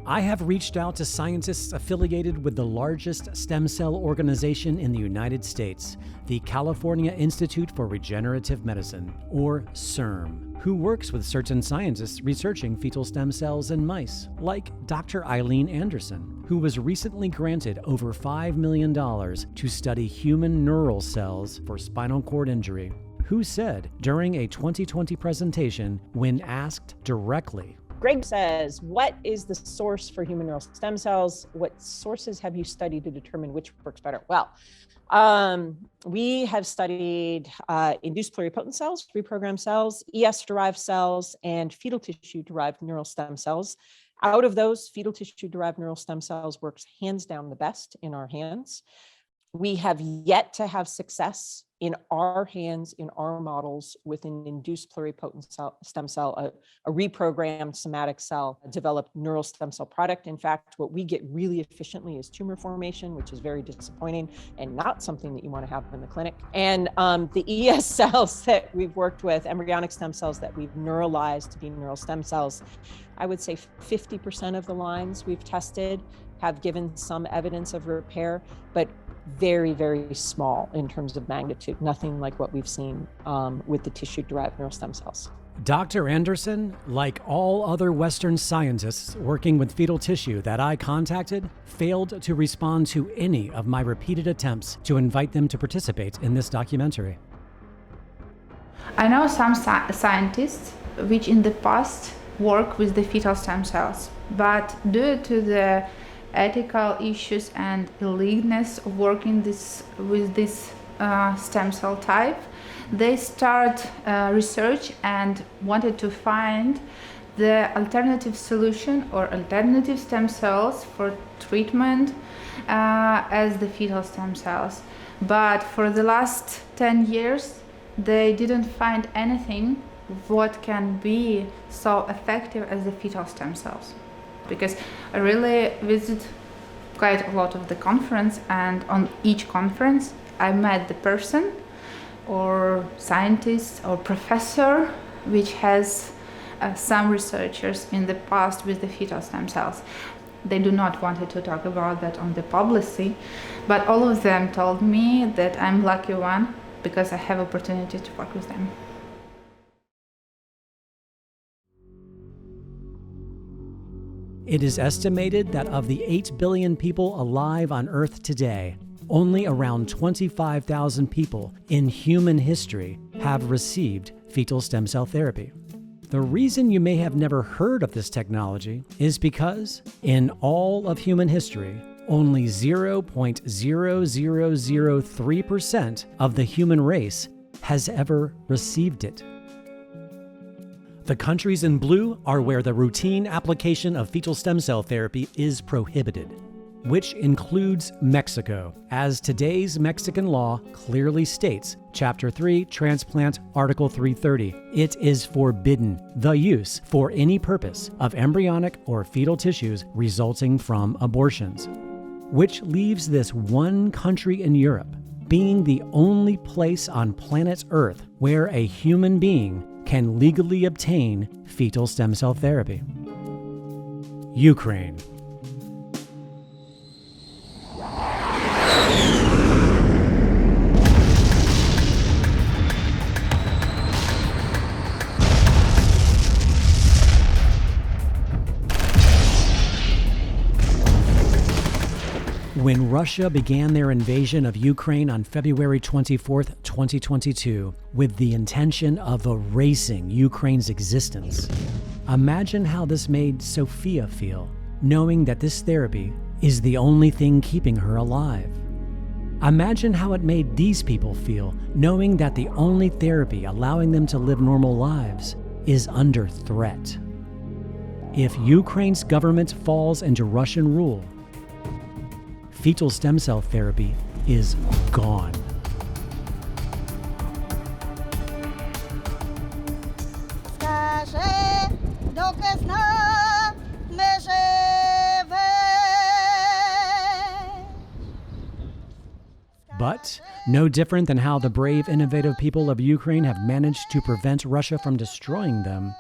I have reached out to scientists affiliated with the largest stem cell organization in the United States, the California Institute for Regenerative Medicine, or CIRM, who works with certain scientists researching fetal stem cells in mice, like Dr. Eileen Anderson, who was recently granted over $5 million to study human neural cells for spinal cord injury, who said during a 2020 presentation when asked directly, Greg says, what is the source for human neural stem cells? What sources have you studied to determine which works better? Well, we have studied induced pluripotent cells, reprogrammed cells, ES-derived cells, and fetal tissue-derived neural stem cells. Out of those, fetal tissue-derived neural stem cells works hands down the best in our hands. We have yet to have success in our hands, in our models, with an induced pluripotent stem cell, a reprogrammed somatic cell, developed neural stem cell product. In fact, what we get really efficiently is tumor formation, which is very disappointing and not something that you want to have in the clinic. And the ES cells that we've worked with, embryonic stem cells that we've neuralized to be neural stem cells, I would say 50% of the lines we've tested have given some evidence of repair, but very, very small in terms of magnitude, nothing like what we've seen with the tissue-derived neural stem cells. Dr. Anderson, like all other Western scientists working with fetal tissue that I contacted, failed to respond to any of my repeated attempts to invite them to participate in this documentary. I know some scientists which in the past work with the fetal stem cells, but due to the ethical issues and illegalness of working with this stem cell type, they start research and wanted to find the alternative solution or alternative stem cells for treatment as the fetal stem cells. But for the last 10 years, they didn't find anything what can be so effective as the fetal stem cells. Because I really visit quite a lot of the conference, and on each conference I met the person or scientist or professor which has some researchers in the past with the fetal stem cells. They do not want to talk about that on the publicity, but all of them told me that I'm lucky one because I have opportunity to work with them. It is estimated that of the 8 billion people alive on Earth today, only around 25,000 people in human history have received fetal stem cell therapy. The reason you may have never heard of this technology is because, in all of human history, only 0.0003% of the human race has ever received it. The countries in blue are where the routine application of fetal stem cell therapy is prohibited. which includes Mexico, as today's Mexican law clearly states, Chapter 3, Transplant, Article 330. It is forbidden the use for any purpose of embryonic or fetal tissues resulting from abortions, which leaves this one country in Europe being the only place on planet Earth where a human being can legally obtain fetal stem cell therapy. Ukraine. When Russia began their invasion of Ukraine on February 24, 2022, with the intention of erasing Ukraine's existence, imagine how this made Sophia feel, knowing that this therapy is the only thing keeping her alive. Imagine how it made these people feel, knowing that the only therapy allowing them to live normal lives is under threat. If Ukraine's government falls into Russian rule, fetal stem cell therapy is gone. But no different than how the brave, innovative people of Ukraine have managed to prevent Russia from destroying them,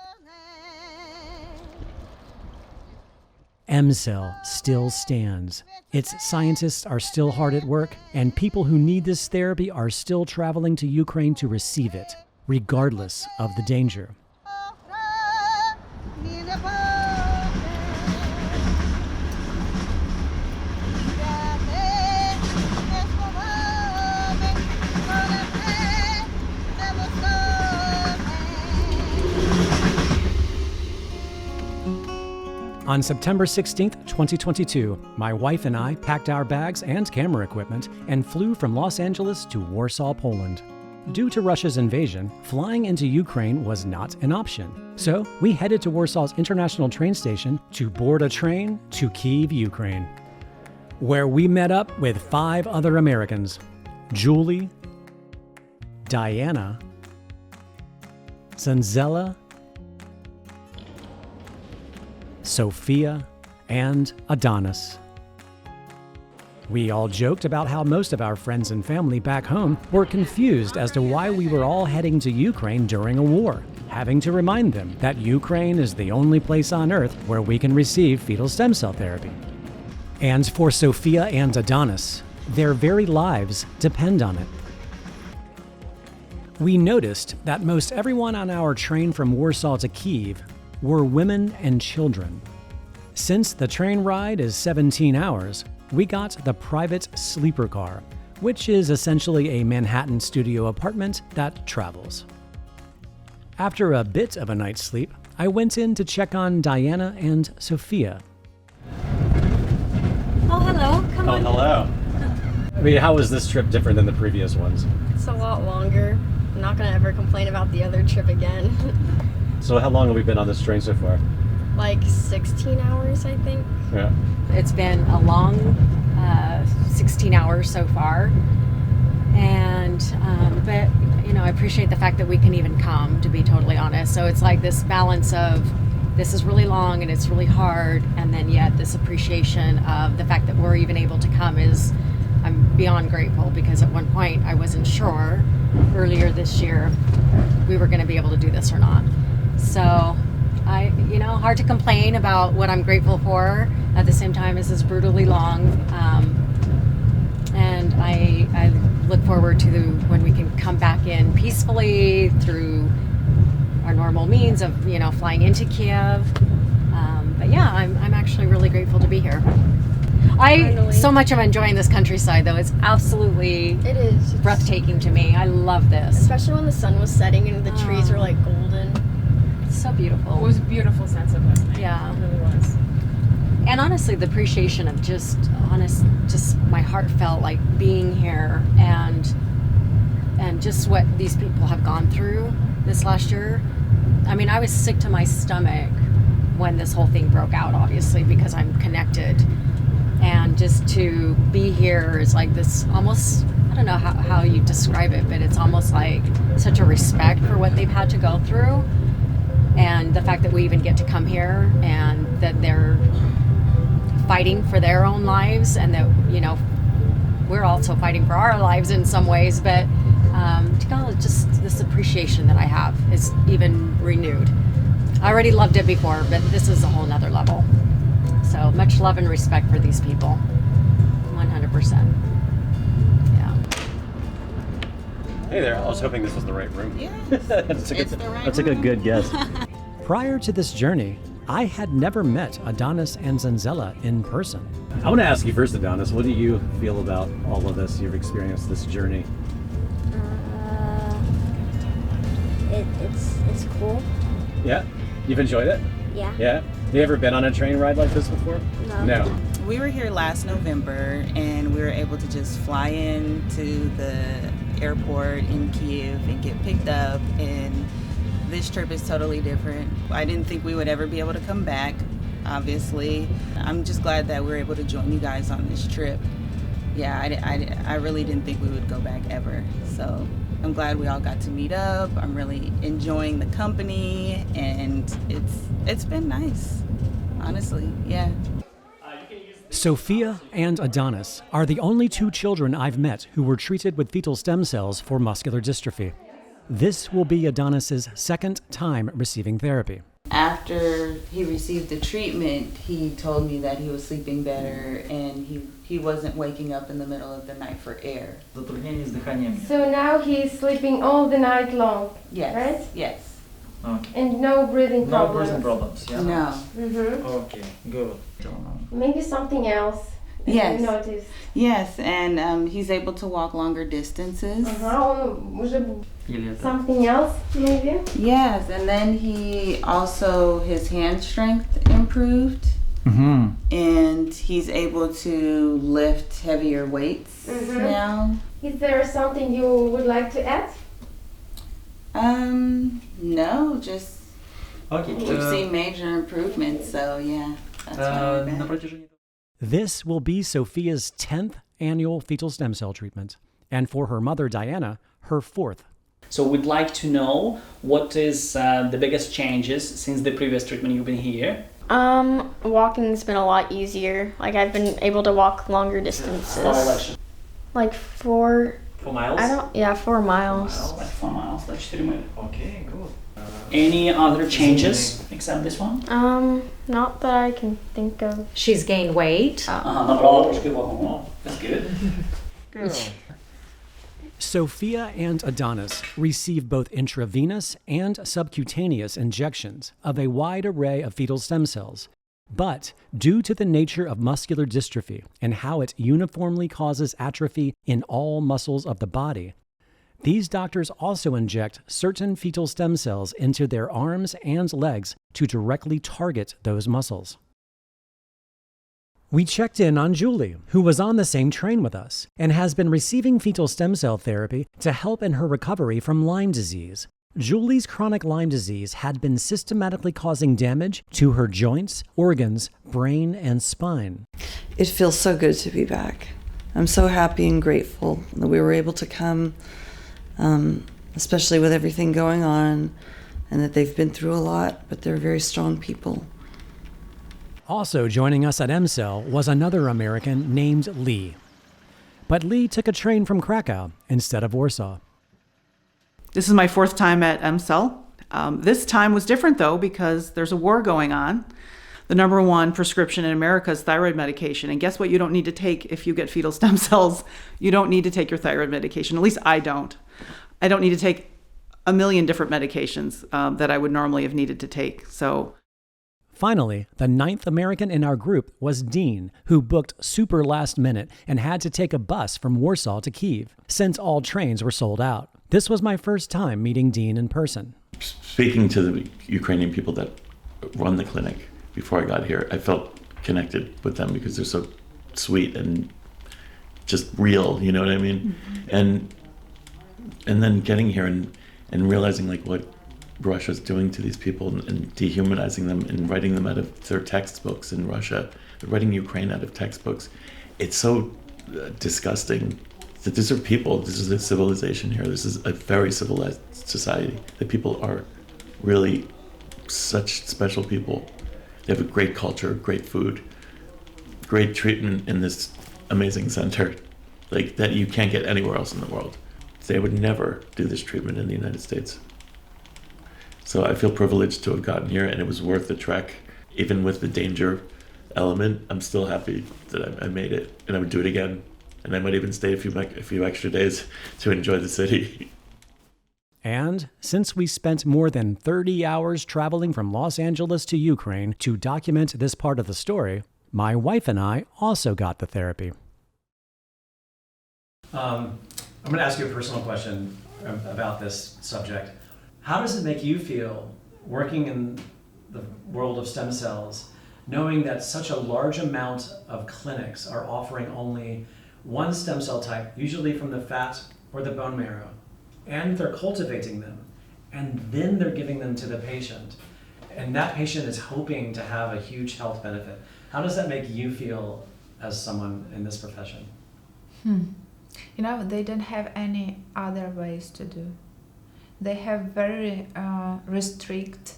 M-Cell still stands. Its scientists are still hard at work, and people who need this therapy are still traveling to Ukraine to receive it, regardless of the danger. On September 16th, 2022, my wife and I packed our bags and camera equipment and flew from Los Angeles to Warsaw, Poland. Due to Russia's invasion, flying into Ukraine was not an option. So we headed to Warsaw's international train station to board a train to Kyiv, Ukraine, where we met up with 5 other Americans: Julie, Diana, Zanzella, Sophia, and Adonis. We all joked about how most of our friends and family back home were confused as to why we were all heading to Ukraine during a war, having to remind them that Ukraine is the only place on Earth where we can receive fetal stem cell therapy. And for Sophia and Adonis, their very lives depend on it. We noticed that most everyone on our train from Warsaw to Kyiv were women and children. Since the train ride is 17 hours, we got the private sleeper car, which is essentially a Manhattan studio apartment that travels. After a bit of a night's sleep, I went in to check on Diana and Sophia. Oh, hello. Come on. Hello. I mean, how was this trip different than the previous ones? It's a lot longer. I'm not going to ever complain about the other trip again. So how long have we been on this train so far? Like 16 hours, I think. Yeah. It's been a long 16 hours so far. And, but, you know, I appreciate the fact that we can even come, to be totally honest. So it's like this balance of this is really long and it's really hard, and then yet this appreciation of the fact that we're even able to come is, I'm beyond grateful, because at one point I wasn't sure earlier this year we were going to be able to do this or not. So hard to complain about what I'm grateful for. At the same time, this is brutally long. And I look forward to when we can come back in peacefully through our normal means of, flying into Kiev. But yeah, I'm actually really grateful to be here. So much am enjoying this countryside, though. It's absolutely It's breathtaking to me. I love this. Especially when the sun was setting and the trees were like golden. It's so beautiful. It was a beautiful sunset last night. Yeah. It really was. And honestly, the appreciation of just my heart felt like being here and just what these people have gone through this last year. I mean, I was sick to my stomach when this whole thing broke out, obviously, because I'm connected And just to be here is like this almost, I don't know how you describe it, but it's almost like such a respect for what they've had to go through. And the fact that we even get to come here and that they're fighting for their own lives, and that, you know, we're also fighting for our lives in some ways, but just this appreciation that I have is even renewed. I already loved it before, but this is a whole nother level. So much love and respect for these people, 100%. Yeah. Hey there, I was hoping this was the right room. Yes, that's a good guess. Prior to this journey, I had never met Adonis and Zanzella in person. I want to ask you first, Adonis, what do you feel about all of this? You've experienced this journey. It's cool. Yeah? You've enjoyed it? Yeah. Yeah? Have you ever been on a train ride like this before? No. We were here last November, and we were able to just fly in to the airport in Kiev and get picked up, and this trip is totally different. I didn't think we would ever be able to come back, obviously. I'm just glad that we're able to join you guys on this trip. Yeah, I really didn't think we would go back ever, so I'm glad we all got to meet up. I'm really enjoying the company, and it's been nice, honestly, yeah. Sophia and Adonis are the only two children I've met who were treated with fetal stem cells for muscular dystrophy. This will be Adonis's second time receiving therapy. After he received the treatment, he told me that he was sleeping better and he wasn't waking up in the middle of the night for air. So now he's sleeping all the night long, Yes, right? yes. Okay. And no breathing problems? No breathing problems, yeah? No. Mm-hmm. Okay, good. Maybe something else Yes. you noticed? Yes, and he's able to walk longer distances. Something else, maybe? Yes, and then his hand strength improved. Mm-hmm. And he's able to lift heavier weights now. Is there something you would like to add? No, just Okay. we've seen major improvements, so yeah, that's why we're back. This will be Sophia's 10th annual fetal stem cell treatment, and for her mother, Diana, her 4th. So we'd like to know what is the biggest changes since the previous treatment you've been here. Walking's been a lot easier. Like I've been able to walk longer distances. Like 4 miles? 4 miles. Like 4 miles, that's 3 minutes. Okay, good. Any other changes except this one? Not that I can think of. She's gained weight. That's good. Good. Sophia and Adonis receive both intravenous and subcutaneous injections of a wide array of fetal stem cells. But due to the nature of muscular dystrophy and how it uniformly causes atrophy in all muscles of the body, these doctors also inject certain fetal stem cells into their arms and legs to directly target those muscles. We checked in on Julie, who was on the same train with us and has been receiving fetal stem cell therapy to help in her recovery from Lyme disease. Julie's chronic Lyme disease had been systematically causing damage to her joints, organs, brain, and spine. It feels so good to be back. I'm so happy and grateful that we were able to come, especially with everything going on, and that they've been through a lot, but they're very strong people. Also joining us at MCell was another American named Lee. But Lee took a train from Krakow instead of Warsaw. This is my 4th time at MCell. This time was different though because there's a war going on. The number one prescription in America is thyroid medication. And guess what you don't need to take if you get fetal stem cells? You don't need to take your thyroid medication. At least I don't. I don't need to take a million different medications that I would normally have needed to take. So. Finally, the 9th American in our group was Dean, who booked super last minute and had to take a bus from Warsaw to Kyiv, since all trains were sold out. This was my first time meeting Dean in person. Speaking to the Ukrainian people that run the clinic before I got here, I felt connected with them because they're so sweet and just real, you know what I mean? Mm-hmm. And then getting here and realizing like what Russia's doing to these people and dehumanizing them and writing them out of their textbooks in Russia writing Ukraine out of textbooks. It's so disgusting that these are people. This is a civilization here. This is a very civilized society. The people are really such special people. They have a great culture, great food, great treatment in this amazing center, like that you can't get anywhere else in the world. They would never do this treatment in the United States. So I feel privileged to have gotten here, and it was worth the trek. Even with the danger element, I'm still happy that I made it, and I would do it again. And I might even stay a few extra days to enjoy the city. And since we spent more than 30 hours traveling from Los Angeles to Ukraine to document this part of the story, my wife and I also got the therapy. I'm going to ask you a personal question about this subject. How does it make you feel working in the world of stem cells, knowing that such a large amount of clinics are offering only one stem cell type, usually from the fat or the bone marrow, and they're cultivating them, and then they're giving them to the patient, and that patient is hoping to have a huge health benefit? How does that make you feel as someone in this profession? You know, they don't have any other ways to do. They have very restrict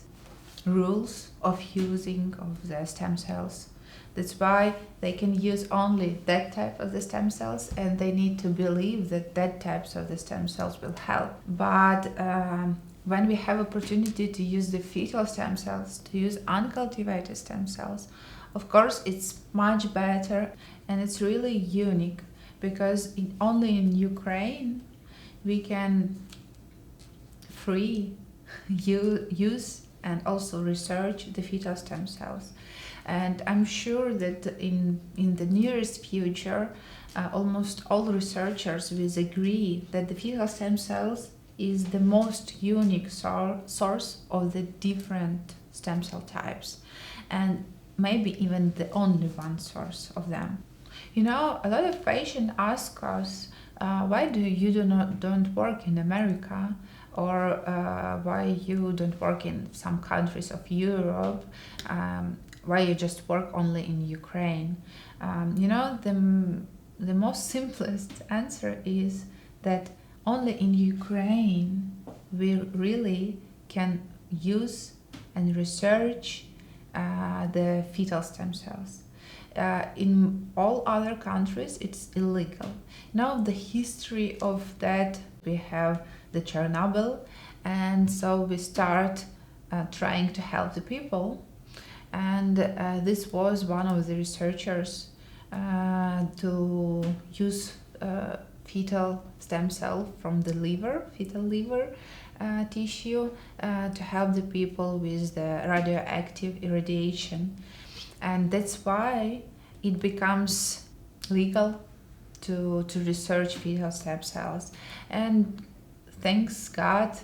rules of using of the stem cells. That's why they can use only that type of the stem cells, and they need to believe that that types of the stem cells will help. But when we have opportunity to use the fetal stem cells, to use uncultivated stem cells, of course it's much better, and it's really unique, because only in Ukraine we can free use and also research the fetal stem cells. And I'm sure that in the nearest future, almost all researchers will agree that the fetal stem cells is the most unique source of the different stem cell types, and maybe even the only one source of them. You know, a lot of patients ask us, why you don't work in America, or why you don't work in some countries of Europe, why you just work only in Ukraine. You know, the most simplest answer is that only in Ukraine we really can use and research the fetal stem cells. In all other countries it's illegal. Now the history of that, we have the Chernobyl, and so we start trying to help the people, and this was one of the researchers to use fetal stem cell from the liver, fetal liver tissue, to help the people with the radioactive irradiation. And that's why it becomes legal to research fetal stem cells. And thanks God,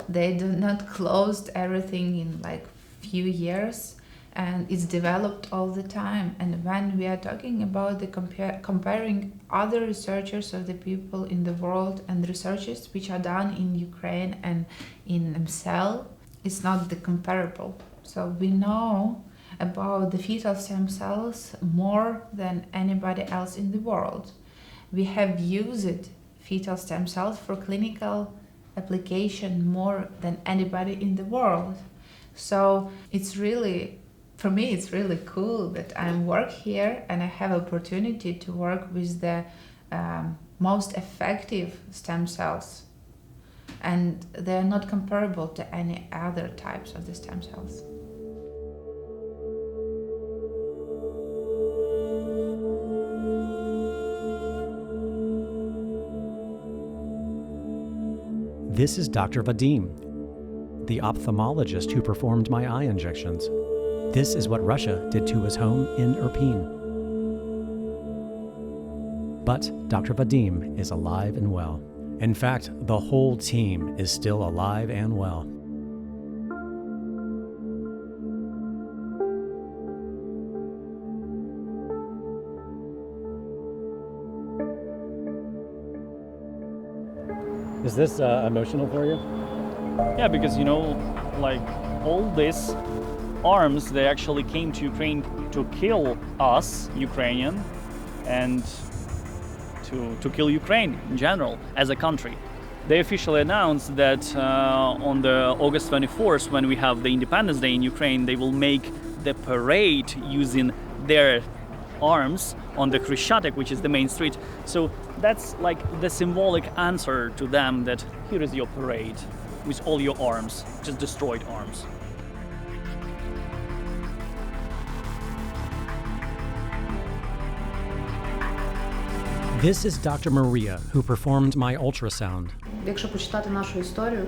they do not closed everything in like few years, and it's developed all the time. And when we are talking about the comparing other researchers of the people in the world and researches which are done in Ukraine and in MCEL, it's not the comparable. So we know about the fetal stem cells more than anybody else in the world. We have used fetal stem cells for clinical application more than anybody in the world. So it's really, for me, it's really cool that I work here and I have opportunity to work with the most effective stem cells. And they're not comparable to any other types of the stem cells. This is Dr. Vadim, the ophthalmologist who performed my eye injections. This is what Russia did to his home in Irpin. But Dr. Vadim is alive and well. In fact, the whole team is still alive and well. Is this emotional for you? Yeah, because you know, like all arms, they actually came to Ukraine to kill us, Ukrainian, and to kill Ukraine in general as a country. They officially announced that on the August 24th, when we have the Independence Day in Ukraine, they will make the parade using their arms on the Krещатик, which is the main street. So that's like the symbolic answer to them that here is your parade with all your arms, just destroyed arms. This is Dr. Maria, who performed my ultrasound. Якщо почитати нашу історію,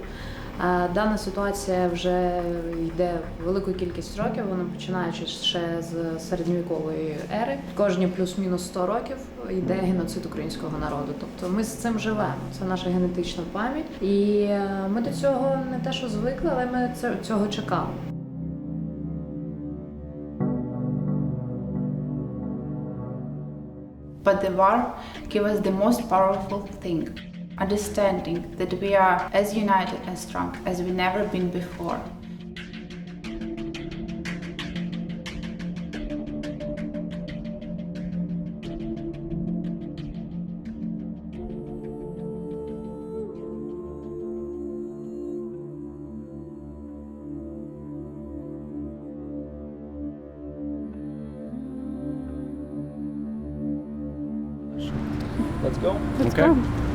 дана ситуація вже йде велику кількість років, вона починаючи ще з середньовікової ери. Кожні плюс-мінус 100 років йде геноцид українського народу. Тобто ми з цим живемо, це наша генетична пам'ять. І ми до цього не те, що звикли, але ми цього чекали. But the war gave us the most powerful thing, understanding that we are as united and strong as we've never been before. Let's go. Okay.